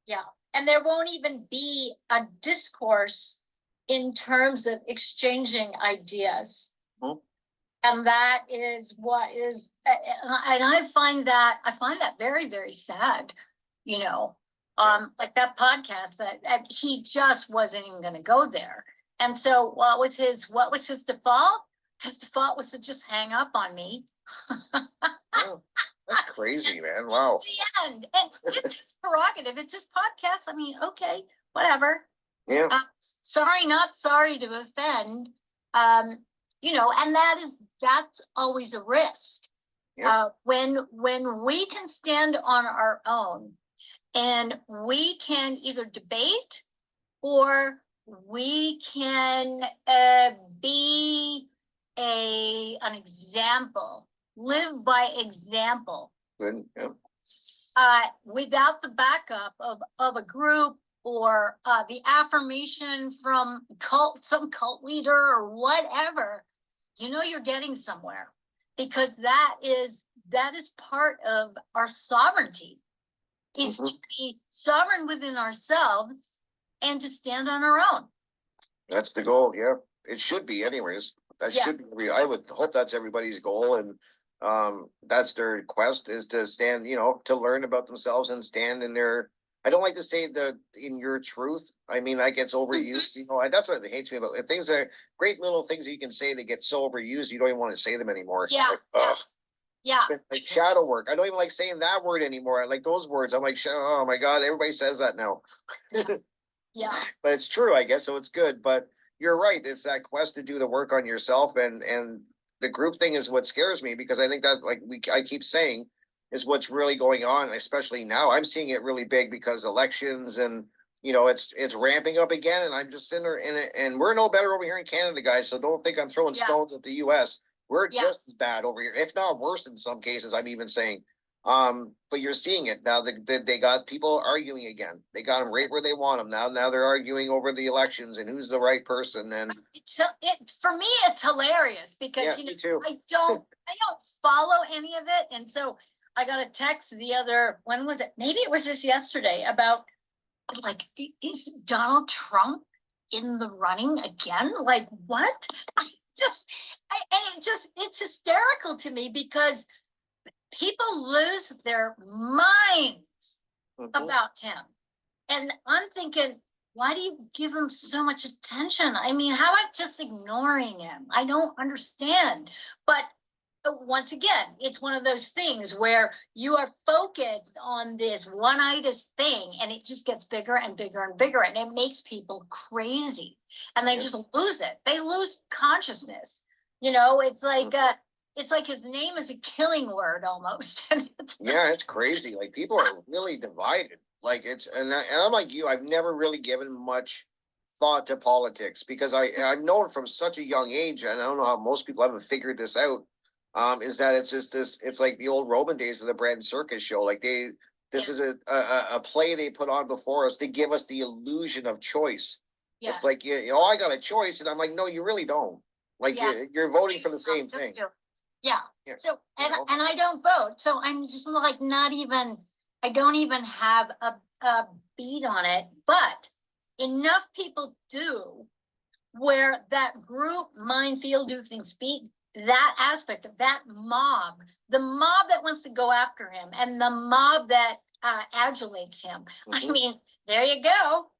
Yeah. And there won't even be a discourse in terms of exchanging ideas. Mhm. And that is what is, and I find that very, very sad, you know, like that podcast that he just wasn't even going to go there. And so what was his default? His default was to just hang up on me. Oh, that's crazy, man. Wow. The end. And it's his prerogative. It's his podcast. I mean, okay, whatever. Yeah. Sorry, not sorry to offend. You know, and that's always a risk. Yeah. When we can stand on our own and we can either debate or we can be an example, live by example. Good. Yeah. Without the backup of a group or the affirmation from some cult leader or whatever, you know you're getting somewhere, because that is part of our sovereignty, is to be sovereign within ourselves and to stand on our own. That's the goal. Yeah. It should be anyways. That should be, I would hope that's everybody's goal. And that's their quest, is to stand, you know, to learn about themselves and stand in their, I don't like to say in your truth. I mean, that gets overused, you know, that's what it hates me about it. Things are great little things that you can say that get so overused, you don't even want to say them anymore. Yeah. Like, yeah. Like shadow work. I don't even like saying that word anymore. I like those words. I'm like, oh my God, everybody says that now. Yeah. But it's true, I guess. So it's good. But you're right. It's that quest to do the work on yourself, and the group thing is what scares me, because I think that, like I keep saying, is what's really going on, especially now. I'm seeing it really big because elections, and you know, it's ramping up again, and I'm just sitting there in it, and we're no better over here in Canada, guys. So don't think I'm throwing stones at the U.S. We're just as bad over here, if not worse in some cases. I'm even saying. But you're seeing it now. They got people arguing again. They got them right where they want them now. Now they're arguing over the elections and who's the right person. And for me, it's hilarious because me too. I don't follow any of it, and so I got a text when was it? Maybe it was just yesterday, about like, is Donald Trump in the running again? Like, what? It's hysterical to me, because people lose their minds about him. And I'm thinking, why do you give him so much attention? I mean, how about just ignoring him? I don't understand. But once again, it's one of those things where you are focused on this ONE-itis thing, and it just gets bigger and bigger and bigger, and it makes people crazy, and they just lose it. They lose consciousness. You know, it's like his name is a killing word almost. It's crazy. Like, people are really divided. Like, and I'm like you. I've never really given much thought to politics, because I've known from such a young age, and I don't know how most people haven't figured this out. Is that it's just this? It's like the old Roman days of the bread and circus show. Like, this is a play they put on before us to give us the illusion of choice. Yes. It's like, you know, I got a choice, and I'm like, no, you really don't. Like, you're voting for the same thing. Yeah. So, and I don't vote. So I'm just like, I don't even have a beat on it. But enough people do, where that group mind, feel, do, think, speak, that aspect of that mob, the mob that wants to go after him, and the mob that adulates him. I mean, there you go.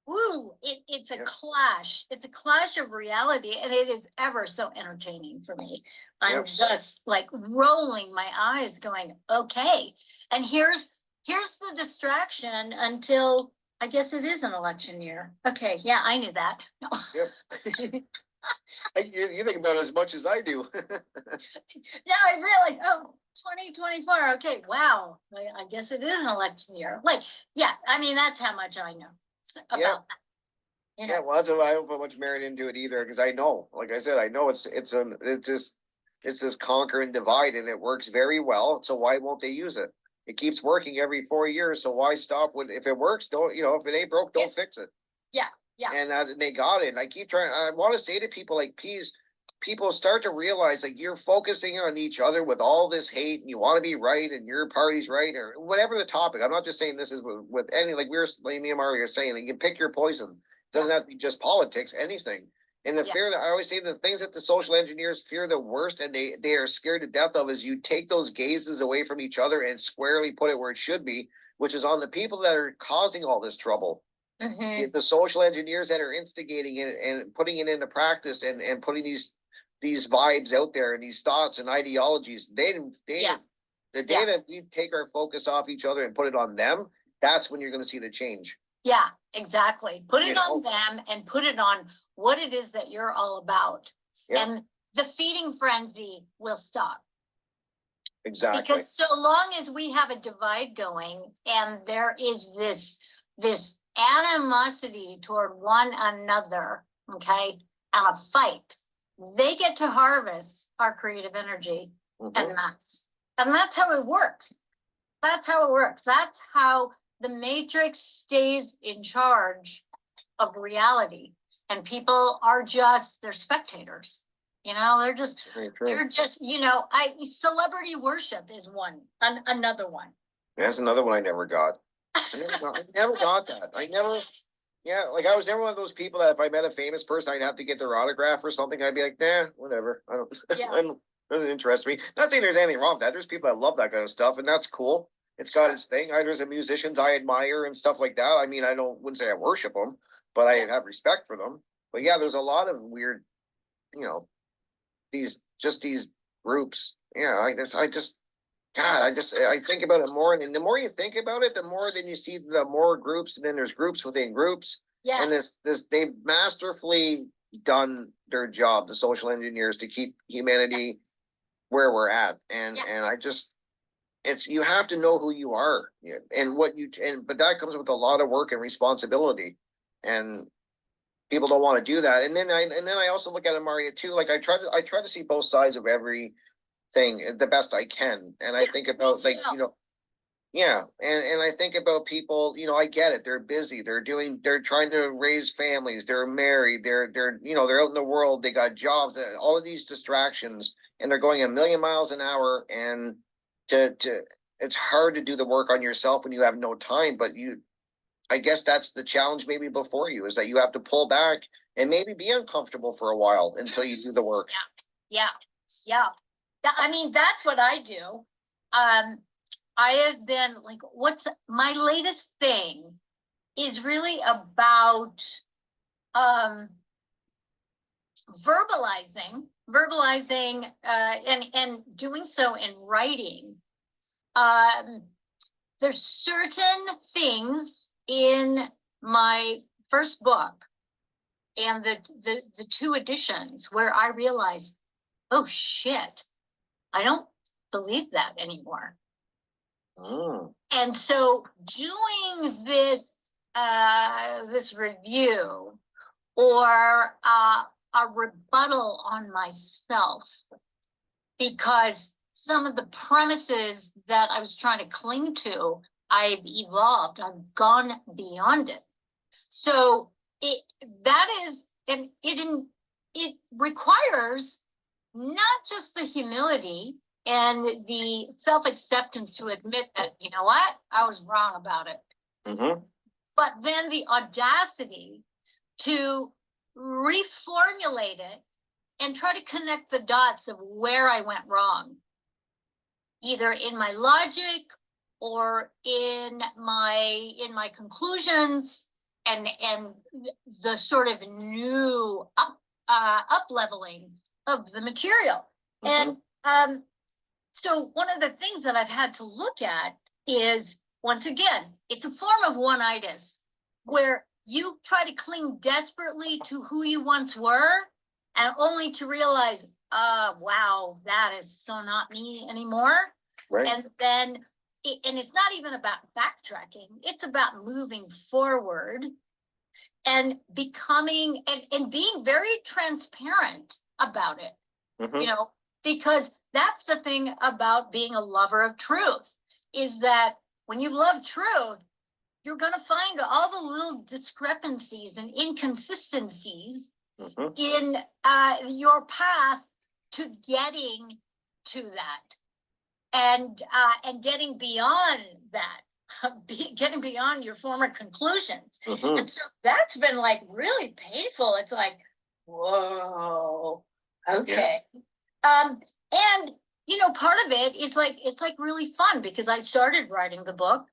Woo! It's a clash. It's a clash of reality, and it is ever so entertaining for me. I'm just like rolling my eyes, going, okay. And here's the distraction until, I guess it is an election year. Okay, yeah, I knew that. No. Yep. You think about it as much as I do. Now I realize, 2024. Okay, wow. I guess it is an election year. Like, I mean, that's how much I know about that. You know? Yeah, well, that's why I don't put much merit into it either, because I know, like I said, I know it's this conquer and divide, and it works very well. So why won't they use it? It keeps working every 4 years, so why stop if it works? Don't, if it ain't broke, don't fix it. Yeah, Yeah. And they got it. And I keep trying. I want to say to people like, please, people start to realize like you're focusing on each other with all this hate, and you want to be right, and your party's right, or whatever the topic. I'm not just saying this is with any, like me and Marja are saying, like, you can pick your poison. It doesn't have to be just politics, anything. And the fear that I always say, the things that the social engineers fear the worst, and they are scared to death of, is you take those gazes away from each other and squarely put it where it should be, which is on the people that are causing all this trouble. Mm-hmm. The social engineers that are instigating it and putting it into practice, and putting these vibes out there, and these thoughts and ideologies, the day that we take our focus off each other and put it on them, that's when you're going to see the change. Yeah, exactly. Put it on them and put it on what it is that you're all about. Yeah. And the feeding frenzy will stop. Exactly. Because so long as we have a divide going, and there is this animosity toward one another, okay, and a fight, they get to harvest our creative energy. And that's how it works. That's how it works. That's how the matrix stays in charge of reality, and people are they're spectators. They're just, celebrity worship is another one. That's another one I never got. I never got that. Like I was never one of those people that if I met a famous person, I'd have to get their autograph or something. I'd be like, nah, whatever. It doesn't interest me. Not saying there's anything wrong with that. There's people that love that kind of stuff, and that's cool. It's got its thing. There's musicians I admire and stuff like that. I mean, wouldn't say I worship them, but I have respect for them. But yeah, there's a lot of weird, these groups. I think about it more, and the more you think about it, the more then you see the more groups, and then there's groups within groups. Yeah. And they've masterfully done their job, the social engineers, to keep humanity where we're at. And you have to know who you are, and but that comes with a lot of work and responsibility, and people don't want to do that. And then I also look at it, Marja, too. Like I try to see both sides of everything the best I can, and I think about and I think about people. I get it. They're busy. They're trying to raise families. They're married. They're out in the world. They got jobs. All of these distractions, and they're going a million miles an hour, and it's hard to do the work on yourself when you have no time. But I guess that's the challenge maybe before you, is that you have to pull back and maybe be uncomfortable for a while until you do the work. Yeah. I mean, that's what I do. I have been like, what's my latest thing is really about verbalizing and doing so in writing. There's certain things in my first book and the two editions where I realized, oh shit, I don't believe that anymore. And so doing this review or a rebuttal on myself, because some of the premises that I was trying to cling to, I've evolved. I've gone beyond it. So it requires not just the humility and the self-acceptance to admit that, you know what, I was wrong about it. But then the audacity to reformulate it and try to connect the dots of where I went wrong, either in my logic or in my conclusions, and the sort of new up-leveling of the material. And so one of the things that I've had to look at is, once again, it's a form of ONE-itis, where you try to cling desperately to who you once were, and only to realize, wow, that is so not me anymore. Right. And then, and it's not even about backtracking. It's about moving forward and becoming, and being very transparent about it, because that's the thing about being a lover of truth, is that when you love truth, you're going to find all the little discrepancies and inconsistencies in your path to getting to that, and getting beyond that, getting beyond your former conclusions. And so that's been like really painful. It's like, whoa, okay. And you know, part of it is like, it's like really fun because I started writing the book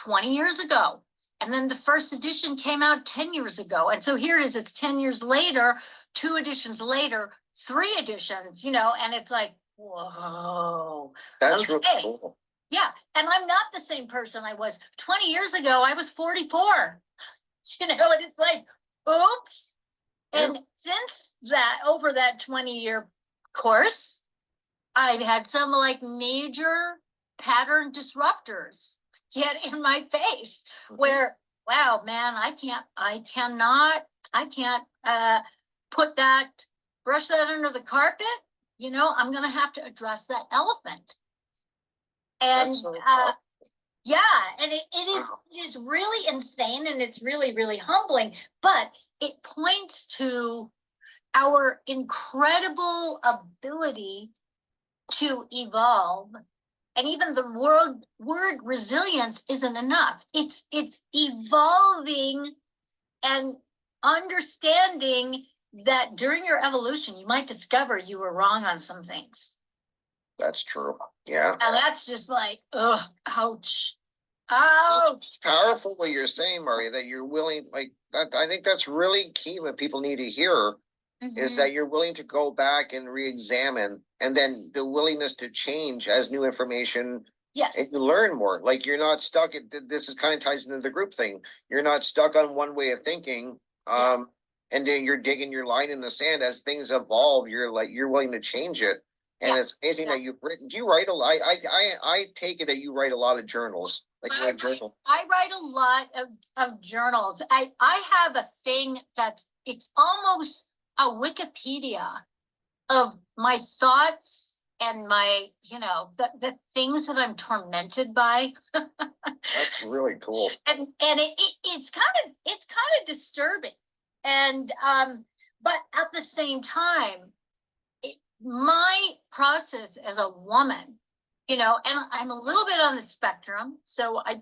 20 years ago. And then the first edition came out 10 years ago. And so here it is, it's 10 years later, 2 editions later, 3 editions, you know, and it's like, whoa. That's really cool. Yeah. And I'm not the same person I was 20 years ago. I was 44, you know, and it's like, oops. And since that, over that 20-year course, I've had some like major pattern disruptors get in my face where, wow, man, I can't put that, brush that under the carpet. You know, I'm going to have to address that elephant. And yeah, and it is really insane, and it's really, really humbling, but it points to our incredible ability to evolve. And even the word resilience isn't enough. It's evolving and understanding that during your evolution, you might discover you were wrong on some things. That's true. Yeah. And that's just like, ugh, ouch. It's powerful what you're saying, Marja, that you're willing, like that. I think that's really key. What people need to hear is that you're willing to go back and re-examine, and then the willingness to change as new information. Yes. And you learn more. Like you're not stuck. This is kind of ties into the group thing. You're not stuck on one way of thinking. And then you're digging your line in the sand as things evolve. You're willing to change it. And it's amazing that you've written. Do you write a lot? I take it that you write a lot of journals. Like you write journal. I write a lot of journals. I have a thing it's almost a Wikipedia of my thoughts and my, you know, the things that I'm tormented by. That's really cool. And it's kind of disturbing. And but at the same time, my process as a woman, you know, and I'm a little bit on the spectrum, so I'm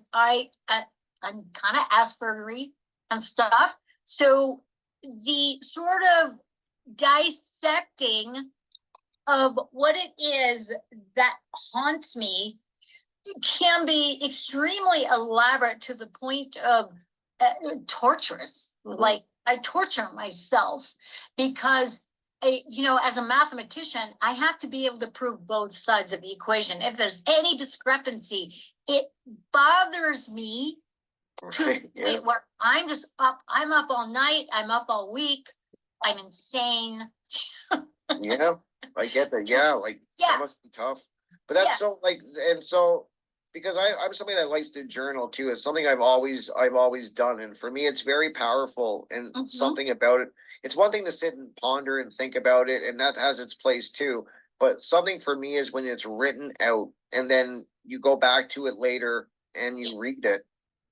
kind of Aspergery and stuff. So the sort of dissecting of what it is that haunts me can be extremely elaborate to the point of torturous. Like I torture myself because, you know, as a mathematician, I have to be able to prove both sides of the equation. If there's any discrepancy, it bothers me to the point where I'm just up. I'm up all night. I'm up all week. I'm insane. Yeah, I get that. Yeah, like that must be tough. But that's so like, and so because I'm somebody that likes to journal too. It's something I've always done, and for me, it's very powerful. And something about it. It's one thing to sit and ponder and think about it, and that has its place too. But something for me is when it's written out, and then you go back to it later and you read it.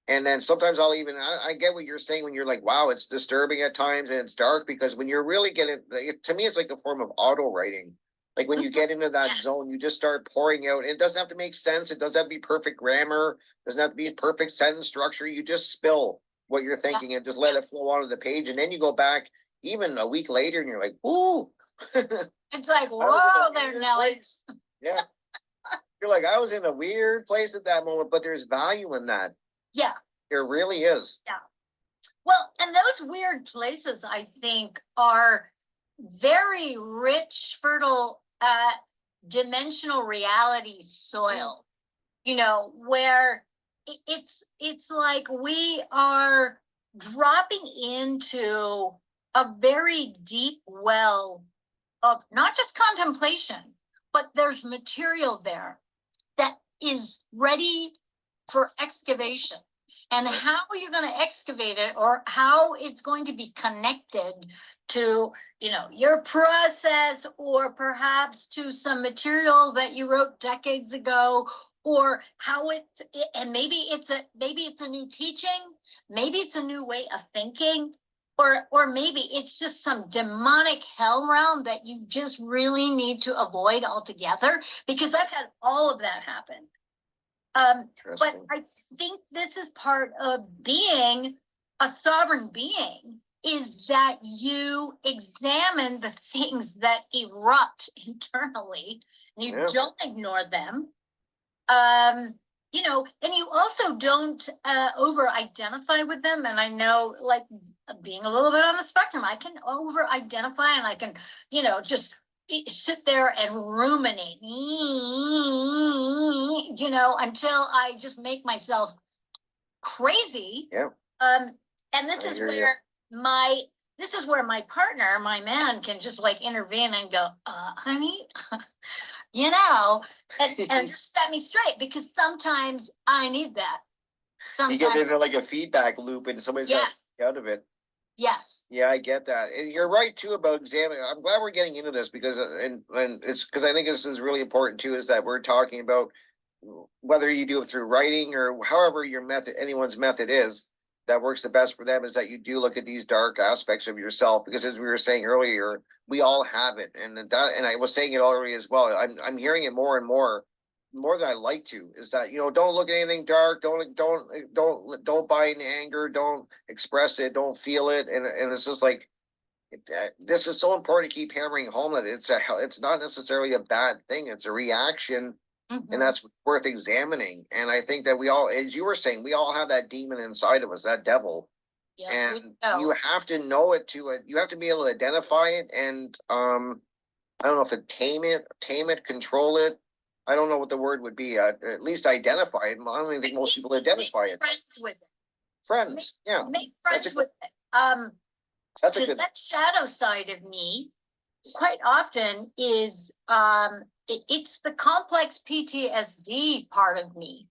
And then sometimes I'll even, I get what you're saying when you're like, wow, it's disturbing at times and it's dark, because when you're really getting, to me, it's like a form of auto writing. Like when you get into that zone, you just start pouring out. It doesn't have to make sense. It doesn't have to be perfect grammar. It doesn't have to be perfect sentence structure. You just spill what you're thinking and just let it flow onto the page. And then you go back even a week later and you're like, ooh. It's like, whoa there, Nelly. Yeah. You're like, I was in a weird place at that moment, but there's value in that. Yeah. There really is. Yeah. Well, and those weird places, I think, are very rich, fertile, dimensional reality soil, you know, where it's like we are dropping into a very deep well of not just contemplation, but there's material there that is ready for excavation. And how you're going to excavate it, or how it's going to be connected to, you know, your process, or perhaps to some material that you wrote decades ago, or how and maybe it's a new teaching, maybe it's a new way of thinking, or maybe it's just some demonic hell realm that you just really need to avoid altogether, because I've had all of that happen. But I think this is part of being a sovereign being, is that you examine the things that erupt internally, and you don't ignore them. You know, and you also don't over-identify with them. And I know, like, being a little bit on the spectrum, I can over-identify, and I can, you know, just sit there and ruminate, you know, until I just make myself crazy. And this is where my partner, my man, can just like intervene and go, honey, you know, and just set me straight, because sometimes I need that. Sometimes you get into like a feedback loop, and somebody's got to get out of it. Yes. Yeah, I get that. And you're right too about examining. I'm glad we're getting into this, because and it's because I think this is really important too, is that we're talking about whether you do it through writing or however your method, anyone's method is that works the best for them, is that you do look at these dark aspects of yourself, because as we were saying earlier, we all have it. And I was saying it already as well. I'm hearing it more and more than I like to, is that, you know, don't look at anything dark, don't buy in anger, don't express it, don't feel it. And it's just like, this is so important to keep hammering home that it's not necessarily a bad thing. It's a reaction. And that's worth examining. And I think that we all, as you were saying, we all have that demon inside of us, that devil. Yes, and you have to know it you have to be able to identify it, and I don't know if it tame it, control it. I don't know what the word would be. At least identify it. I don't even think most people identify it. Friends with it. Friends, yeah. Make friends with it. Because that shadow side of me, quite often, is it's the complex PTSD part of me.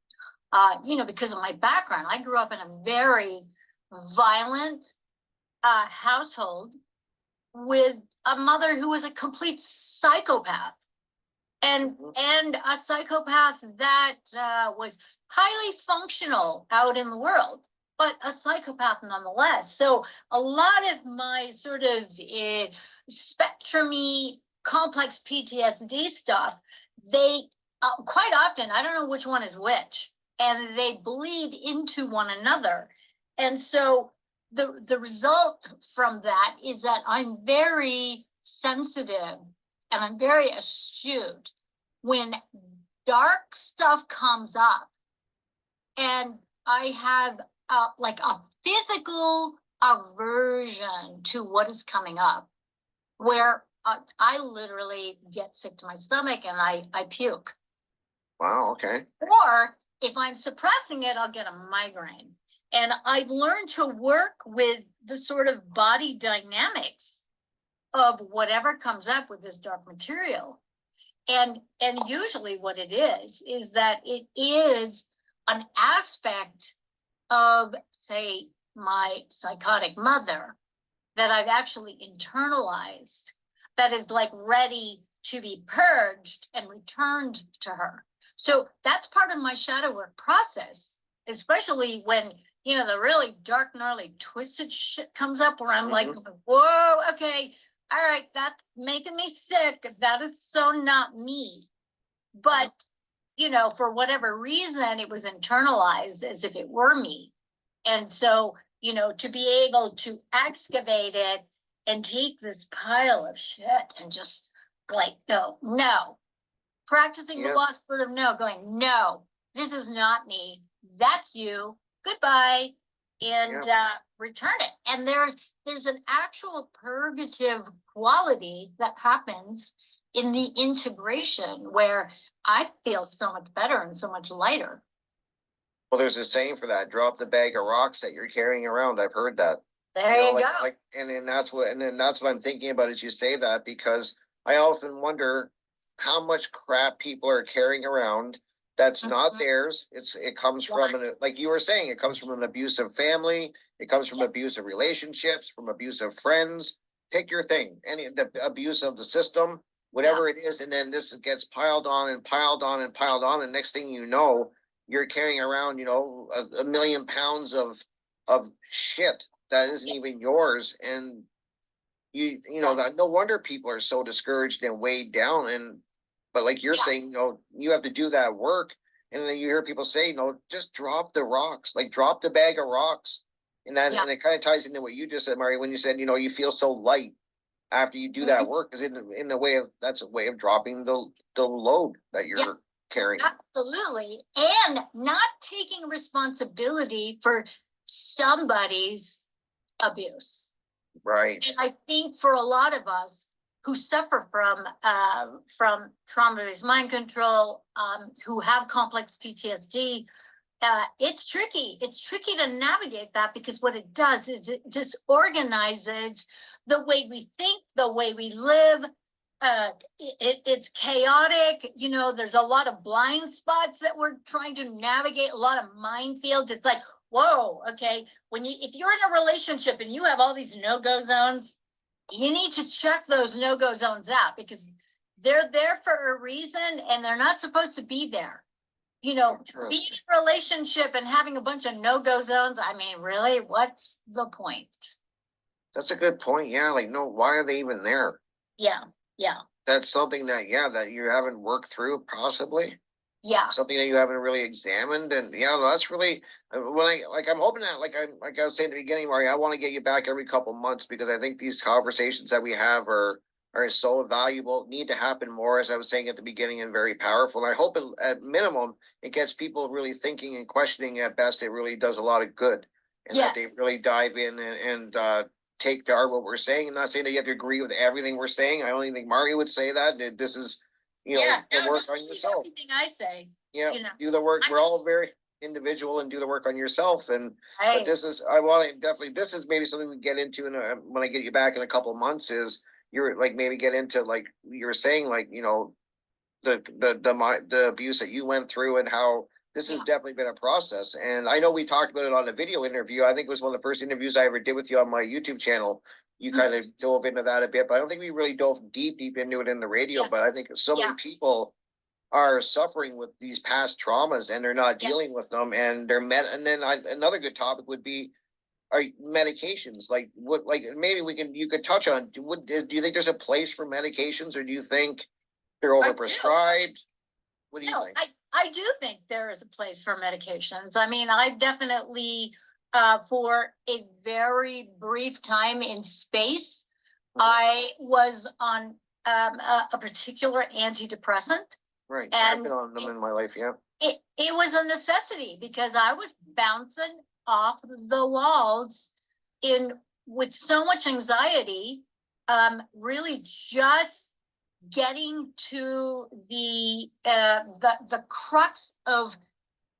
You know, because of my background, I grew up in a very violent household with a mother who was a complete psychopath, and a psychopath that was highly functional out in the world, but a psychopath nonetheless. So a lot of my sort of spectrumy complex PTSD stuff, they quite often, I don't know which one is which, and they bleed into one another. And so the result from that is that I'm very sensitive and I'm very astute when dark stuff comes up, and I have like a physical aversion to what is coming up, where I literally get sick to my stomach and I puke. Wow, okay. Or if I'm suppressing it, I'll get a migraine. And I've learned to work with the sort of body dynamics of whatever comes up with this dark material. And usually what it is that it is an aspect of, say, my psychotic mother that I've actually internalized, that is like ready to be purged and returned to her. So that's part of my shadow work process, especially when, you know, the really dark, gnarly, twisted shit comes up, where I'm like, whoa, okay, all right, that's making me sick. That is so not me. But, you know, for whatever reason, it was internalized as if it were me. And so, you know, to be able to excavate it and take this pile of shit and just like go, no. Practicing the lost word of no, going, no, this is not me. That's you. Goodbye. And return it. And there's an actual purgative quality that happens in the integration, where I feel so much better and so much lighter. Well, there's a saying for that: drop the bag of rocks that you're carrying around. I've heard that. There you go. And then that's what I'm thinking about as you say that, because I often wonder how much crap people are carrying around that's not theirs. It comes from like you were saying, it comes from an abusive family, it comes from abusive relationships, from abusive friends. Pick your thing. The abuse of the system, whatever it is, and then this gets piled on and piled on and piled on, and next thing you know, you're carrying around, you know, a million pounds of shit that isn't even yours, and you know that no wonder people are so discouraged and weighed down. And but like you're saying, you know, you have to do that work, and then you hear people say, you know, just drop the rocks, like drop the bag of rocks, and that and it kind of ties into what you just said, Marja, when you said, you know, you feel so light after you do that work, because in the way of that's a way of dropping the load that you're carrying. Absolutely. And not taking responsibility for somebody's abuse. Right. And I think for a lot of us who suffer from trauma-based mind control, who have complex PTSD, it's tricky. It's tricky to navigate that, because what it does is it disorganizes the way we think, the way we live. It's chaotic. You know, there's a lot of blind spots that we're trying to navigate, a lot of minefields. It's like, whoa, okay, if you're in a relationship and you have all these no-go zones, you need to check those no-go zones out, because they're there for a reason and they're not supposed to be there. You know, being in a relationship and having a bunch of no-go zones, I mean, really, what's the point? That's a good point. Yeah, like, no, why are they even there? Yeah. That's something that, that you haven't worked through, possibly. Yeah. Something that you haven't really examined. And that's really, I'm hoping that, like I was saying at the beginning, Marja, I want to get you back every couple months, because I think these conversations that we have are so valuable, need to happen more, as I was saying at the beginning, and very powerful. And I hope at minimum, it gets people really thinking and questioning. At best, it really does a lot of good. And that they really dive in and take to heart what we're saying. I'm not saying that you have to agree with everything we're saying. I only think Marja would say that. This is, the work on yourself. Everything I say. Yeah, do the work. We're all very individual, and do the work on yourself. And but this is, I want to definitely, this is maybe something we get into when I get you back in a couple of months, is you're like, maybe get into, like you were saying, like, you know, the abuse that you went through, and how this has definitely been a process. And I know we talked about it on a video interview. I think it was one of the first interviews I ever did with you on my YouTube channel. You kind of dove into that a bit, but I don't think we really dove deep into it in the radio. But I think so many people are suffering with these past traumas, and they're not dealing with them, and they're and then another good topic would be, are medications, like what, like maybe you could touch on, do you think there's a place for medications, or do you think they're overprescribed? What do you think? I do think there is a place for medications. I mean, I've definitely, for a very brief time in space, I was on a particular antidepressant. Right. And I've been on them in my life, It was a necessity, because I was bouncing off the walls with so much anxiety, really just getting to the crux of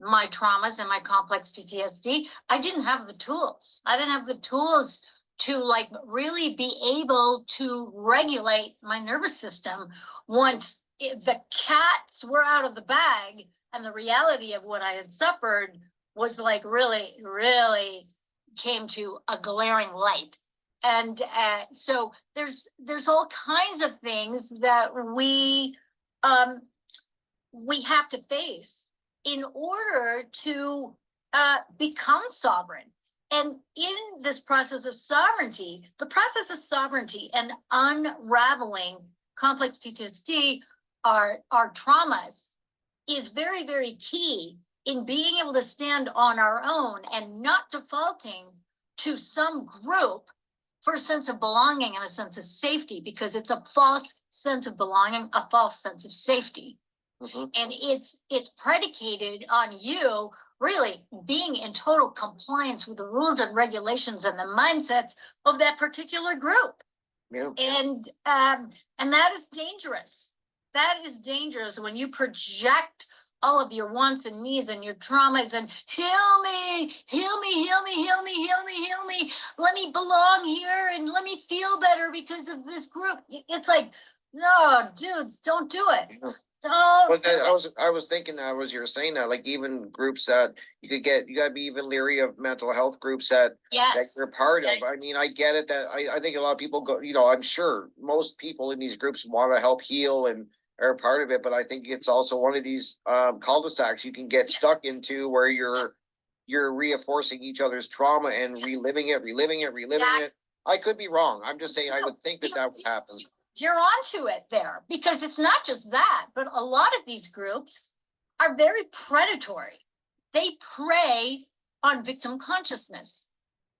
my traumas and my complex PTSD. I didn't have the tools. I didn't have the tools to, like, really be able to regulate my nervous system once the cats were out of the bag, and the reality of what I had suffered was, like, really, really came to a glaring light. And so there's all kinds of things that we have to face in order to become sovereign. And in this process of sovereignty, the process of sovereignty and unraveling complex PTSD, our traumas, is very, very key in being able to stand on our own and not defaulting to some group for a sense of belonging and a sense of safety, because it's a false sense of belonging, a false sense of safety. And it's predicated on you really being in total compliance with the rules and regulations and the mindsets of that particular group. And that is dangerous. That is dangerous when you project all of your wants and needs and your traumas and heal me, let me belong here and let me feel better because of this group. It's like, No, dudes, don't do it. Yeah. Don't But do then it. I was thinking that was you were saying that, like even groups that you could get, you gotta be even leery of mental health groups that Yes. you're part of. Yes. I mean, I get it that I think a lot of people go, you know, I'm sure most people in these groups want to help heal and are part of it, but I think it's also one of these cul-de-sacs you can get stuck into where you're reinforcing each other's trauma and reliving it, reliving it, reliving it. I could be wrong. I'm just saying I would think that would happen. You're onto it there, because it's not just that, but a lot of these groups are very predatory. They prey on victim consciousness.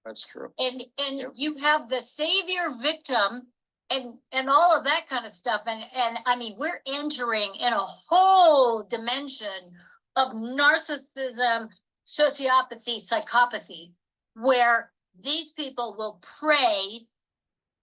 That's true. And Yep. you have the savior victim and all of that kind of stuff. And I mean, we're entering in a whole dimension of narcissism, sociopathy, psychopathy, where these people will prey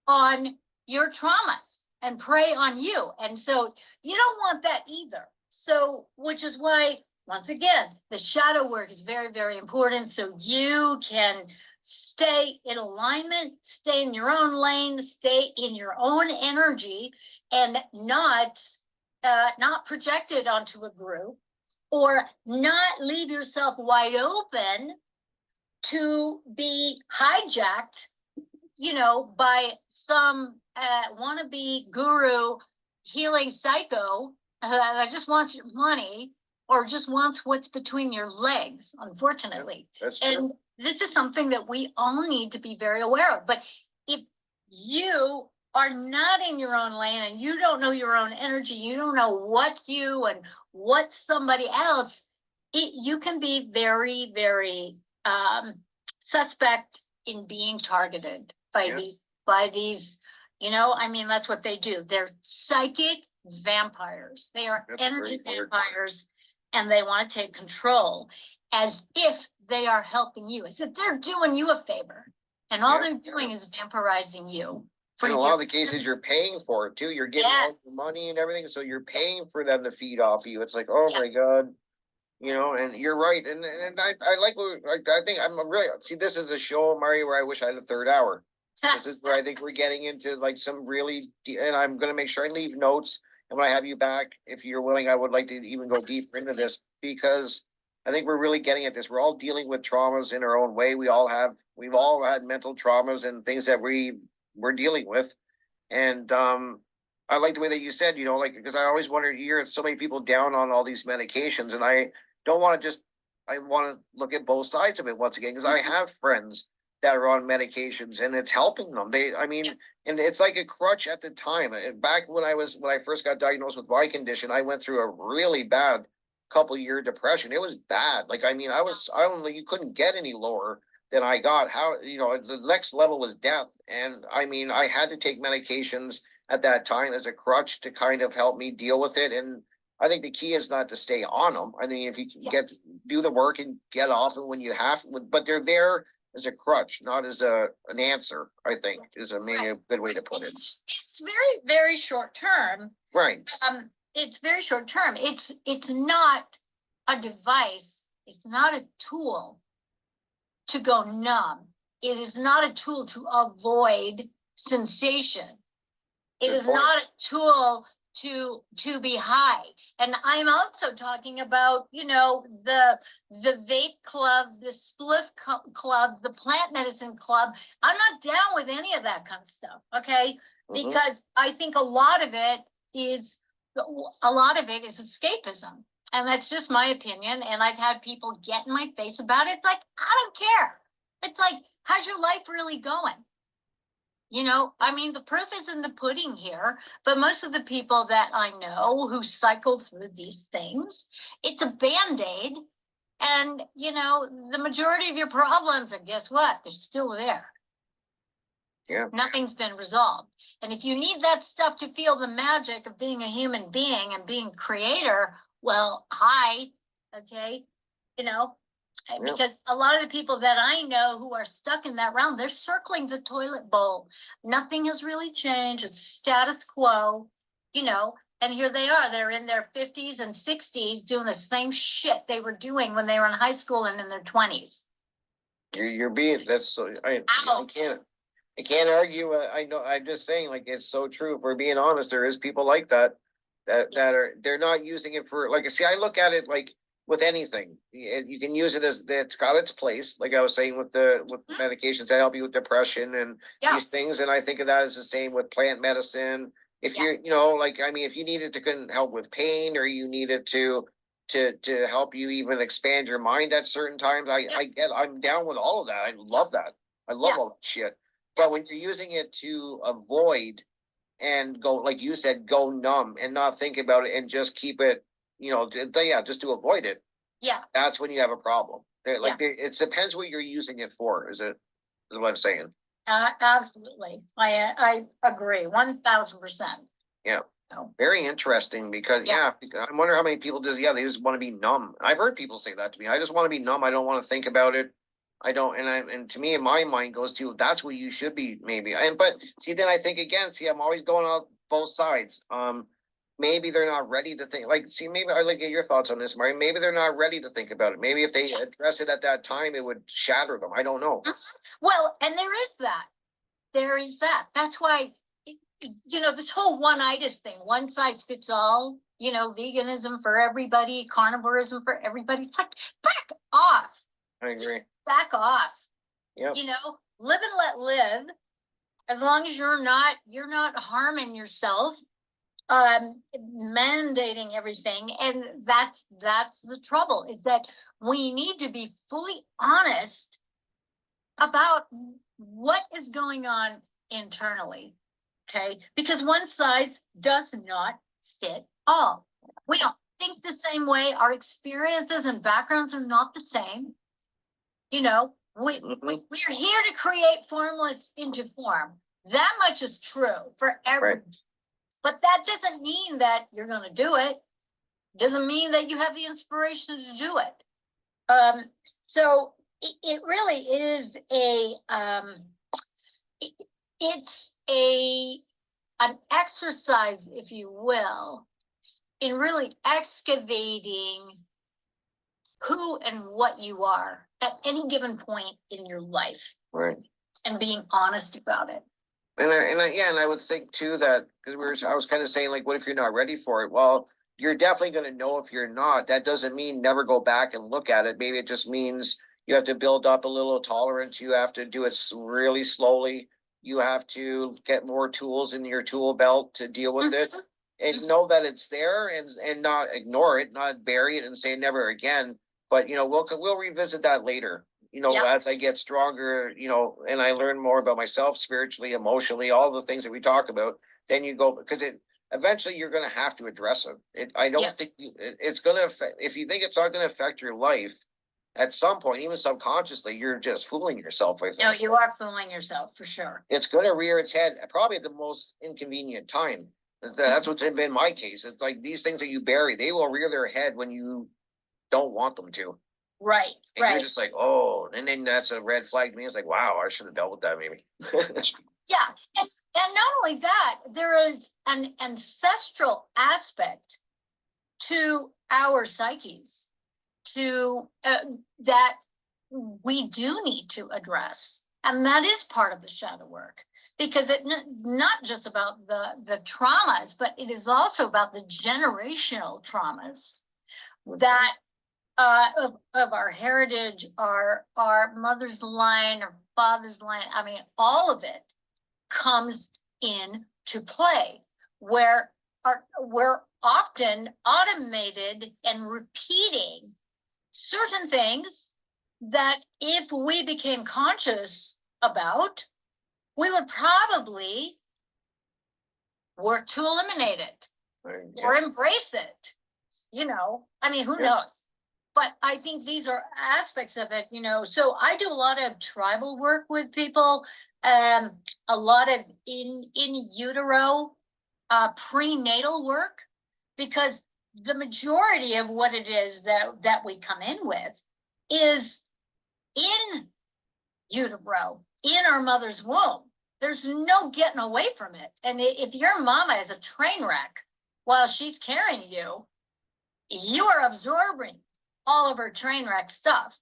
on your traumas and prey on you. And so you don't want that either. So, which is why, once again, the shadow work is very, very important. So you can stay in alignment, stay in your own lane, stay in your own energy, and not project it onto a group, or not leave yourself wide open to be hijacked, you know, by some wannabe guru healing psycho that just wants your money or just wants what's between your legs, unfortunately. That's true. And this is something that we all need to be very aware of. But if you are not in your own lane and you don't know your own energy, you don't know what's you and what's somebody else, you can be very, very suspect in being targeted by these, you know, I mean, that's what they do. They're psychic vampires. They are energy vampires, and they want to take control as if they are helping you, as if they're doing you a favor. And all they're doing is vampirizing you. In a lot of the cases, you're paying for it too. You're getting all the money and everything, so you're paying for them to feed off you. It's like, oh my God, you know. And you're right. And I like what I think I'm really see. This is a show, Marja, where I wish I had a third hour. This is where I think we're getting into like some really, and I'm gonna make sure I leave notes. And when I have you back, if you're willing, I would like to even go deeper into this, because I think we're really getting at this. We're all dealing with traumas in our own way. We've all had mental traumas and things that we're dealing with. And I like the way that you said, you know, like, because I always wonder, you hear so many people down on all these medications, and I don't want to just, I want to look at both sides of it once again, because I have friends that are on medications and it's helping them. And it's like a crutch at the time. Back when I first got diagnosed with my condition, I went through a really bad couple-year depression. It was bad. Like, I mean, I don't know, you couldn't get any lower than I got. How, you know, the next level was death. And I mean, I had to take medications at that time as a crutch to kind of help me deal with it. And I think the key is not to stay on them. I mean, if you can do the work and get off them when you have, but they're there as a crutch, not as an answer, I think is maybe a good way to put it. It's very, very short term. Right. It's very short term. It's not a device. It's not a tool to go numb. It is not a tool to avoid sensation. It is not a tool to be high. And I'm also talking about, you know, the vape club, the spliff club, the plant medicine club. I'm not down with any of that kind of stuff, okay? Because I think a lot of it is escapism. And that's just my opinion. And I've had people get in my face about it. It's like, I don't care. It's like, how's your life really going? You know, I mean, the proof is in the pudding here, but most of the people that I know who cycle through these things, it's a Band-Aid. And, you know, the majority of your problems are, guess what? They're still there. Yeah. Nothing's been resolved. And if you need that stuff to feel the magic of being a human being and being creator, well, hi, okay, you know, because a lot of the people that I know who are stuck in that realm, they're circling the toilet bowl. Nothing has really changed. It's status quo, you know, and here they are. They're in their 50s and 60s doing the same shit they were doing when they were in high school and in their 20s. You're being, that's, I can't. I can't argue. I know. I'm just saying, like, it's so true. If we're being honest, there is people like that they're not using it for, like, see, I look at it like with anything. You can use it as it's got its place. Like I was saying with medications that help you with depression and these things. And I think of that as the same with plant medicine. If you're, like, I mean, if you need it to help with pain, or you need it to help you even expand your mind at certain times, I'm down with all of that. I love that. I love all that shit. But when you're using it to avoid and go, like you said, go numb and not think about it and just keep it, just to avoid it. Yeah. That's when you have a problem. It depends what you're using it for. Is what I'm saying. Absolutely. I agree. 1,000%. Yeah. Very interesting because I wonder how many people they just want to be numb. I've heard people say that to me. I just want to be numb. I don't want to think about it. I don't, and to me, in my mind goes to, that's what you should be, maybe. But see, then I think again, I'm always going on both sides. Maybe they're not ready to think, maybe I'd like to get your thoughts on this, Marty. Maybe they're not ready to think about it. Maybe if they address it at that time, it would shatter them. I don't know. Well, and there is that. There is that. That's why, this whole one-itis thing, one size fits all, veganism for everybody, carnivorism for everybody. It's like, back off. I agree. Back off. Yep. Live and let live. As long as you're not harming yourself, mandating everything. And that's the trouble, is that we need to be fully honest about what is going on internally. Okay? Because one size does not fit all. We don't think the same way. Our experiences and backgrounds are not the same. We're here to create formless into form. That much is true for everyone. Right. But that doesn't mean that you're going to do it. Doesn't mean that you have the inspiration to do it. So it really is an exercise, if you will, in really excavating who and what you are at any given point in your life. Right. And being honest about it. And I would think too that, because I was kind of saying, like, what if you're not ready for it? Well, you're definitely going to know if you're not. That doesn't mean never go back and look at it. Maybe it just means you have to build up a little tolerance. You have to do it really slowly. You have to get more tools in your tool belt to deal with it, and know that it's there, and not ignore it, not bury it and say never again. But we'll revisit that later. As I get stronger, and I learn more about myself spiritually, emotionally, all the things that we talk about, then you go, because eventually you're going to have to address it. I don't think it's going to affect, if you think it's not going to affect your life at some point, even subconsciously, you're just fooling yourself. I think. No, you are fooling yourself for sure. It's going to rear its head probably at the most inconvenient time. That's what's been my case. It's like these things that you bury, they will rear their head when you don't want them to. Right, and you're just like, oh, and then that's a red flag to me. It's like, wow, I should have dealt with that maybe. Yeah, and not only that, there is an ancestral aspect to our psyches that we do need to address. And that is part of the shadow work, because it's not just about the traumas, but it is also about the generational traumas that of our heritage, our mother's line, our father's line. I mean, all of it comes into play, where we're often automated and repeating certain things that if we became conscious about, we would probably work to eliminate it or embrace it. I mean, who knows? But I think these are aspects of it, So I do a lot of tribal work with people, a lot of in utero prenatal work, because the majority of what it is that we come in with is in utero, in our mother's womb. There's no getting away from it. And if your mama is a train wreck while she's carrying you, you are absorbing all of her train wreck stuff.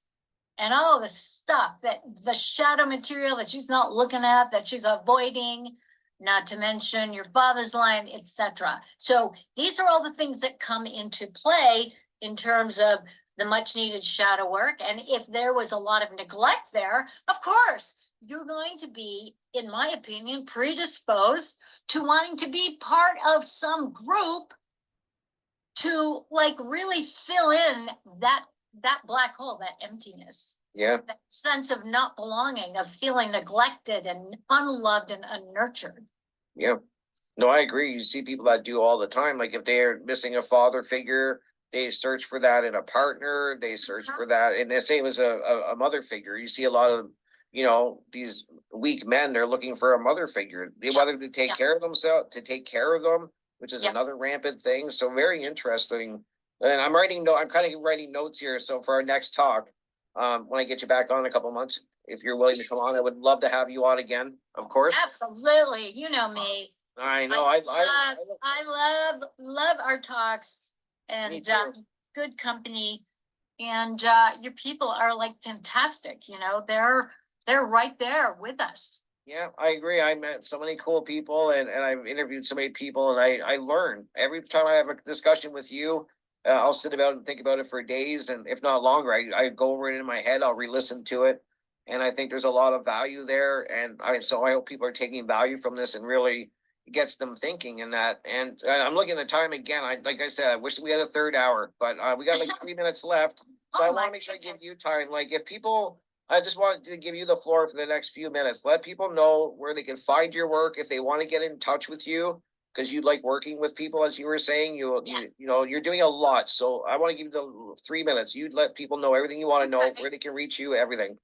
and all the stuff that the shadow material that she's not looking at, that she's avoiding, not to mention your father's line, etc. So these are all the things that come into play in terms of the much needed shadow work. And if there was a lot of neglect there, of course, you're going to be, in my opinion, predisposed to wanting to be part of some group to like really fill in that black hole, that emptiness. Yeah. That sense of not belonging, of feeling neglected and unloved and unnurtured. Yeah. No, I agree. You see people that do all the time. Like if they're missing a father figure, they search for that in a partner. They search for that. And the same as a mother figure. You see a lot of, you know, these weak men, they're looking for a mother figure. They whether to take care of themselves, to take care of them, which is another rampant thing. So very interesting. And I'm kind of writing notes here. So for our next talk, when I get you back on in a couple months, if you're willing to come on, I would love to have you on again, of course. Absolutely. You know me. I know. I love our talks and good company. And your people are like fantastic. You know, they're right there with us. Yeah, I agree. I met so many cool people and I've interviewed so many people, and I learn every time I have a discussion with you. I'll sit about and think about it for days, and if not longer, I go over it in my head. I'll re-listen to it, and I think there's a lot of value there. And so I hope people are taking value from this and really gets them thinking in that. And I'm looking at the time again. Like I said, I wish we had a third hour, but we got like 3 minutes left. So I want to make sure I give you time. Like if people, I just want to give you the floor for the next few minutes. Let people know where they can find your work if they want to get in touch with you, because you like working with people, as you were saying. You know, you're doing a lot. So I want to give you the 3 minutes. You let people know everything you want to know, where they can reach you, everything.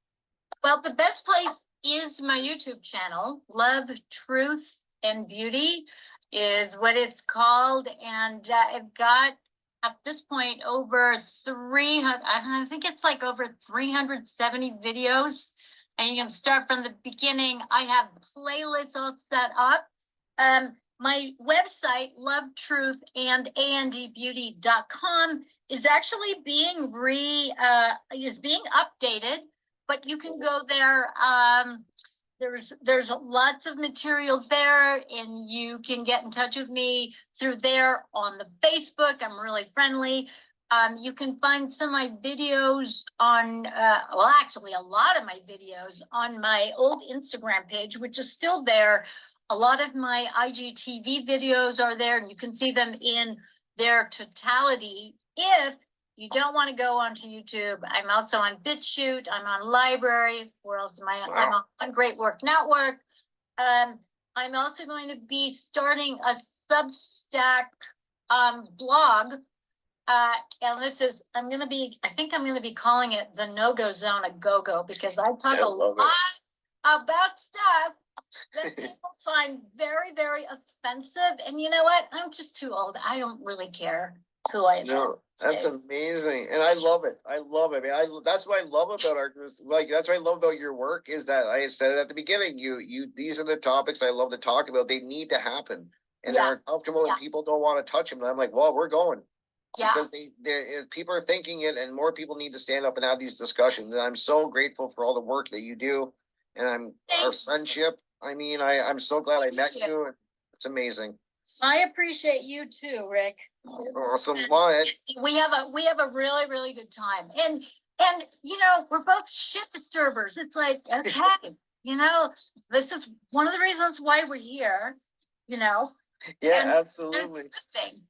Well, the best place is my YouTube channel. Love, Truth, and Beauty is what it's called. And I've got, at this point, over 300, I think it's like over 370 videos. And you can start from the beginning. I have playlists all set up. My website, LoveTruth&Beauty.com, is actually being updated, but you can go there. There's lots of material there, and you can get in touch with me through there on the Facebook. I'm really friendly. You can find some of my videos on, well, actually a lot of my videos on my old Instagram page, which is still there. A lot of my IGTV videos are there, and you can see them in their totality. If you don't want to go onto YouTube, I'm also on BitChute. I'm on Library. Where else am I on? I'm on Great Work Network. I'm also going to be starting a Substack blog. And this is, I think I'm going to be calling it the No-Go Zone a Go-Go, because I talk a lot about stuff that people find very, very offensive. And you know what? I'm just too old. I don't really care who I am. No, that's amazing. And I love it. I love it. I mean, that's what I love about that's what I love about your work, is that I said it at the beginning. These are the topics I love to talk about. They need to happen. And they're uncomfortable and people don't want to touch them. And I'm like, well, we're going. Yeah. Because people are thinking it, and more people need to stand up and have these discussions. And I'm so grateful for all the work that you do. And our friendship. I mean, I'm so glad I met you. It's amazing. I appreciate you too, Rick. Awesome. We have a really, really good time. And you know, we're both shit disturbers. It's like, okay, you know, this is one of the reasons why we're here, you know. Yeah, absolutely. It's a good thing.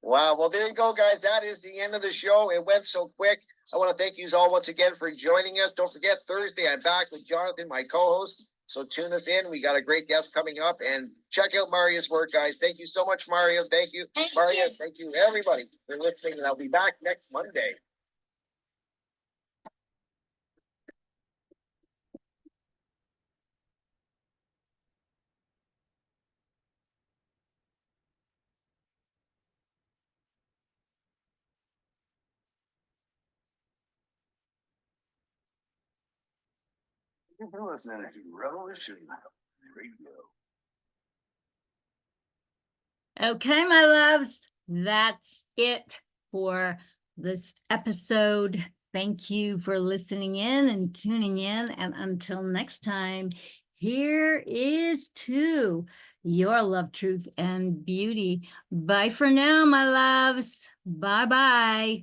Wow. Well, there you go, guys. That is the end of the show. It went so quick. I want to thank you all once again for joining us. Don't forget, Thursday, I'm back with Jonathan, my co-host. So tune us in. We got a great guest coming up, and check out Marja's work, guys. Thank you so much, Marja. Thank you, Marja. Thank you, everybody, for listening, and I'll be back next Monday. You're listening to Revolution Radio. Okay, my loves, that's it for this episode Thank you for listening in and tuning in. And until next time, here is to your love, truth, and beauty. Bye for now, my loves. Bye-bye.